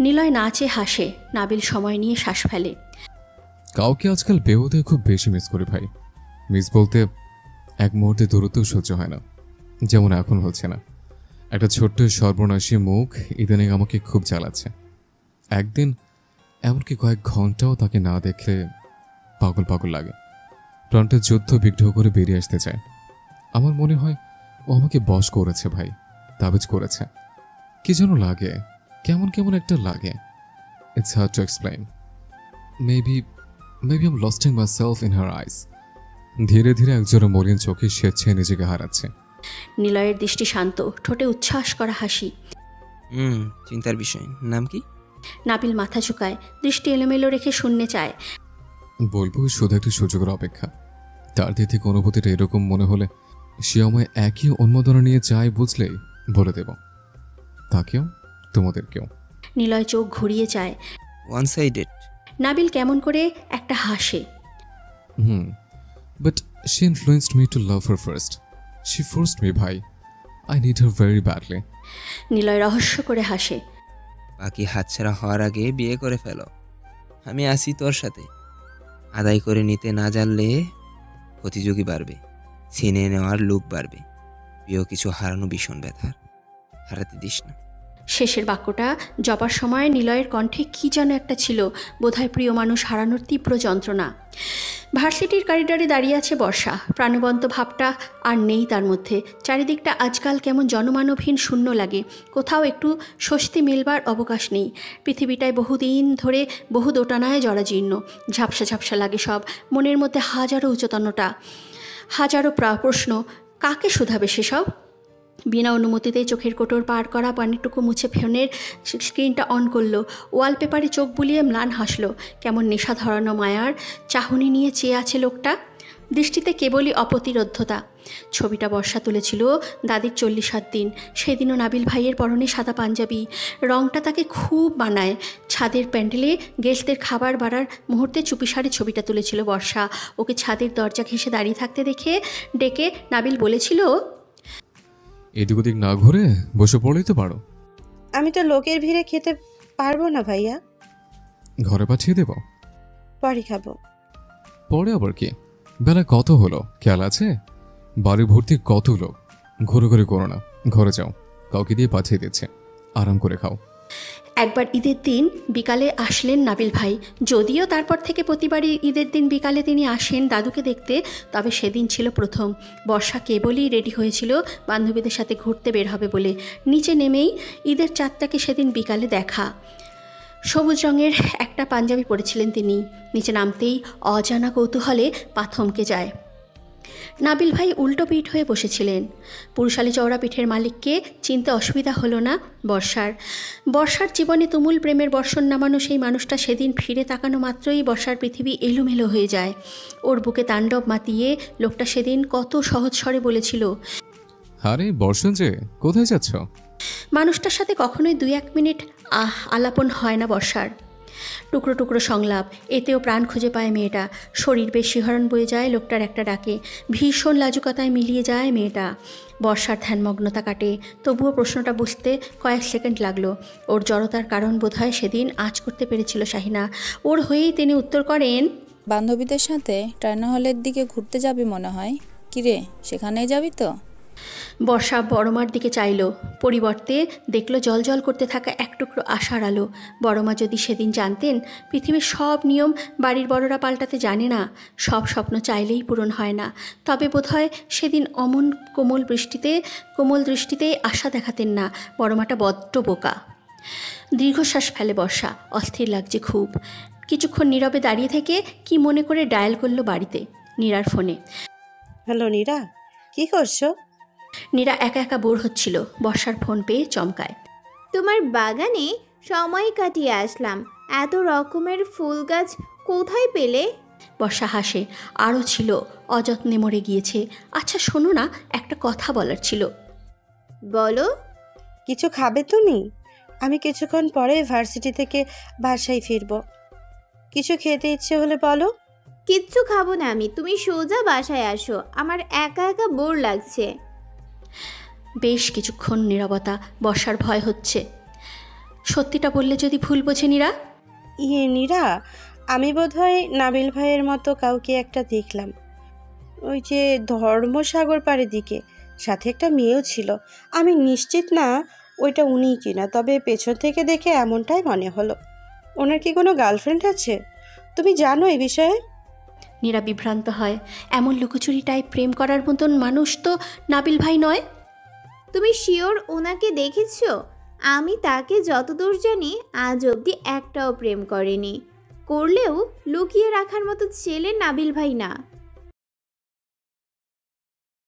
নিলয় নাচে হাসে। নাবিল সময় নিয়ে শ্বাস ফেলে। কাউকে আজকাল বেহুদে খুব বেশি মিস করি ভাই। মিস বলতে এক মুহূর্তে দূরত্বও সহ্য হয় না। যেমন এখন হচ্ছে না। একটা ছোট্ট সর্বনাশী মুখ ইদানিং আমাকে খুব জ্বালাচ্ছে। একদিন এমনকি কয়েক ঘন্টাও তাকে না দেখলে পাগল পাগল লাগে। প্রাণটা যুদ্ধ বিগ্রহ করে বেরিয়ে আসতে চায়। আমার মনে হয় ও আমাকে বশ করেছে ভাই, তাবিজ করেছে। কি যেন লাগে, কেমন কেমন একটা লাগে। It's hard to explain. Maybe am losting my self in her eyes. ধীরে ধীরে একজোড়া মলিন চোখে স্বেচ্ছায় নিজেকে হারাচ্ছে। নিলয়ের দৃষ্টি শান্ত, ঠোঁটে উচ্ছ্বাস করা হাসি। চিন্তার বিষয়। নাম কি? নাবিল মাথা ঝুঁকায়, দৃষ্টি এলোমেলো রেখে শূন্যে চায়। বলবো শুধু একটা সুযোগের অপেক্ষা। তার দিক থেকে অনুভূতিটা এরকম মনে হলে সে আমায় একই উন্মাদনা নিয়ে চায় বুঝলেই বলে দেব। তাকেও, তোমাদেরকেও। নিলয় চোখ ঘুরিয়ে চায়। One sided. নাবিল কেমন করে একটা হাসে। But she influenced me to love her first. She forced me, ভাই. I need her very badly. Niloy রহস্য করে হাসে। বাকি হাতছাড়া হওয়ার আগে বিয়ে করে ফেলো। আমি আসি তোর সাথে। আদায় করে নিতে না জানলে প্রতিযোগী বাড়বে, ছিনে নেওয়ার লোক বাড়বে। প্রিয় কিছু হারানো ভীষণ ব্যথার, হারাতে দিস না। শেষের বাক্যটা জবার সময় নিলয়ের কণ্ঠে কি যেন একটা ছিল, বোধহয় প্রিয় মানুষ হারানোর তীব্র যন্ত্রণা। ভার্সিটির করিডরে দাঁড়িয়ে আছে বর্ষা। প্রাণবন্ত ভাবটা আর নেই তার মধ্যে। চারিদিকটা আজকাল কেমন জনমানবহীন, শূন্য লাগে। কোথাও একটু স্বস্তি মেলবার অবকাশ নেই। পৃথিবীটায় বহুদিন ধরে বহু দোটানায় জরাজীর্ণ। ঝাপসা ঝাপসা লাগে সব। মনের মধ্যে হাজারো উচ্চতনতা, হাজারো প্রশ্ন। কাকে শোধাবে সেসব? বিনা অনুমতিতেই চোখের কোটর পার করা পানিটুকু মুছে ফোনের স্ক্রিনটা অন করলো। ওয়ালপেপারে চোখ বুলিয়ে ম্লান হাসলো। কেমন নেশা ধরানো মায়ার চাহনি নিয়ে চেয়ে আছে লোকটা। দৃষ্টিতে কেবলই অপ্রতিরোধ্যতা। ছবিটা বর্ষা তুলেছিল দাদির 40 দিন। সেদিনও নাবিল ভাইয়ের পরনে সাদা পাঞ্জাবি। রংটা তাকে খুব মানায়। ছাদের প্যান্ডেলে গেস্টদের খাবার বাড়ার মুহূর্তে চুপিসারে ছবিটা তুলেছিল বর্ষা। ওকে ছাদের দরজা ঘেঁষে দাঁড়িয়ে থাকতে দেখে ডেকে নাবিল বলেছিল, এদিক ওদিক না ঘুরে বসে পড়লেই তো পারো। আমি তো লোকের ভিড়ে খেতে পারবো না ভাইয়া। ঘরে পাঠিয়ে দেব? পরে খাবো। পরে আবার কি? বেলা কত হলো খেয়াল আছে? বাড়ি ভর্তি কত লোক। ঘুরে ঘুরে করো না, ঘরে যাও, কাউকে দিয়ে পাঠিয়ে দিচ্ছে, আরাম করে খাও। একবার ঈদের দিন বিকালে আসলেন নাবিল ভাই। যদিও তারপর থেকে প্রতিবারই ঈদের দিন বিকালে তিনি আসেন দাদুকে দেখতে, তবে সেদিন ছিল প্রথম। বর্ষা কেবলই রেডি হয়েছিল বান্ধবীদের সাথে ঘুরতে বের হবে বলে। নিচে নেমেই ঈদের চাঁদটাকে সেদিন বিকালে দেখা। সবুজ রঙের একটা পাঞ্জাবি পরেছিলেন তিনি। নিচে নামতেই অজানা কৌতূহলে পা থমকে যায়। নাবিল ভাই উল্টো পিঠ হয়ে বসেছিলেন। পুরুষালী চওড়া পিঠের মালিককে চিনতে অসুবিধা হলো না বর্ষার জীবনে তুমুল প্রেমের বর্ষণ নামানো সেই মানুষটা সেদিন ফিরে তাকানো মাত্রই বর্ষার পৃথিবী এলোমেলো হয়ে যায়। ওর বুকে তাণ্ডব মাতিয়ে লোকটা সেদিন কত সহজ স্বরে বলেছিল, আরে বর্ষণ যে, কোথায় যাচ্ছ? মানুষটার সাথে কখনোই 2-1 মিনিট আলাপন হয় না বর্ষার। টুকরো টুকরো সংলাপ, এতেও প্রাণ খুঁজে পায় মেয়েটা। শরীর বেশ শিহরণ বয়ে যায় লোকটার একটা ডাকে। ভীষণ লাজুকতায় মিলিয়ে যায় মেয়েটা। বর্ষার ধ্যানমগ্নতা কাটে, তবুও প্রশ্নটা বুঝতে কয়েক সেকেন্ড লাগলো। ওর জড়তার কারণ বোধহয় সেদিন আঁচ করতে পেরেছিল শাহিনা। ওর হয়েই তিনি উত্তর করেন, বান্ধবীদের সাথে টার্না হলের দিকে ঘুরতে যাবি মনে হয়। কিরে, সেখানেই যাবি তো? বর্ষা বড়মার দিকে চাইল, পরিবর্তে দেখলো জলজল করতে থাকা এক টুকরো আশার আলো। বড়মা যদি সেদিন জানতেন পৃথিবীর সব নিয়ম বাড়ির বড়রা পাল্টাতে জানে না, সব স্বপ্ন চাইলেই পূরণ হয় না, তবে বোধহয় সেদিন অমন কোমল দৃষ্টিতে আশা দেখাতেন না। বড়মাটা বড্ড বোকা। দীর্ঘশ্বাস ফেলে বর্ষা, অস্থির লাগছে খুব। কিছুক্ষণ নীরবে দাঁড়িয়ে থেকে কি মনে করে ডায়াল করলো বাড়িতে, নীরার ফোনে। হ্যালো নীরা, কি করছো? নীরা একা একা বোর হচ্ছিল। বর্ষার ফোন পেয়ে চমকায়। তোমার বাগানে সময় কাটিয়ে আসলাম। এত রকমের ফুল গাছ কোথায় পেলে? বর্ষা হাসে। আরও ছিল, অযত্নে মরে গিয়েছে। আচ্ছা শোনো না, একটা কথা বলার ছিল। বলো। কিছু খাবে তুমি? আমি কিছুক্ষণ পরে ভার্সিটি থেকে বাসায় ফিরবো। কিছু খেতে ইচ্ছে হলে বলো। কিচ্ছু খাবো না আমি, তুমি সোজা বাসায় আসো। আমার একা একা বোর লাগছে। বেশ কিছুক্ষণ নীরবতা। বর্ষার ভয় হচ্ছে, সত্যিটা বললে যদি ভুল বোঝে নীরা। নীরা, আমি বোধহয় নাবিল ভাইয়ের মতো কাউকে একটা দেখলাম, ওই যে ধর্মসাগর পাড়ের দিকে। সাথে একটা মেয়েও ছিল। আমি নিশ্চিত না ওইটা উনিই কিনা, তবে পেছন থেকে দেখে এমনটাই মনে হলো। ওনার কি কোনো গার্লফ্রেন্ড আছে? তুমি জানো এই বিষয়ে? নীরা বিভ্রান্ত হয়। এমন লুকোচুরিটায় প্রেম করার মতন মানুষ তো নাবিল ভাই নয়। তুমি শিওর ওনাকে দেখেছো? আমি তাকে যতদূর জানি আজ অবধি একটাও প্রেম করেনি। করলেও লুকিয়ে রাখার মতো ছেলে নাবিল ভাই না।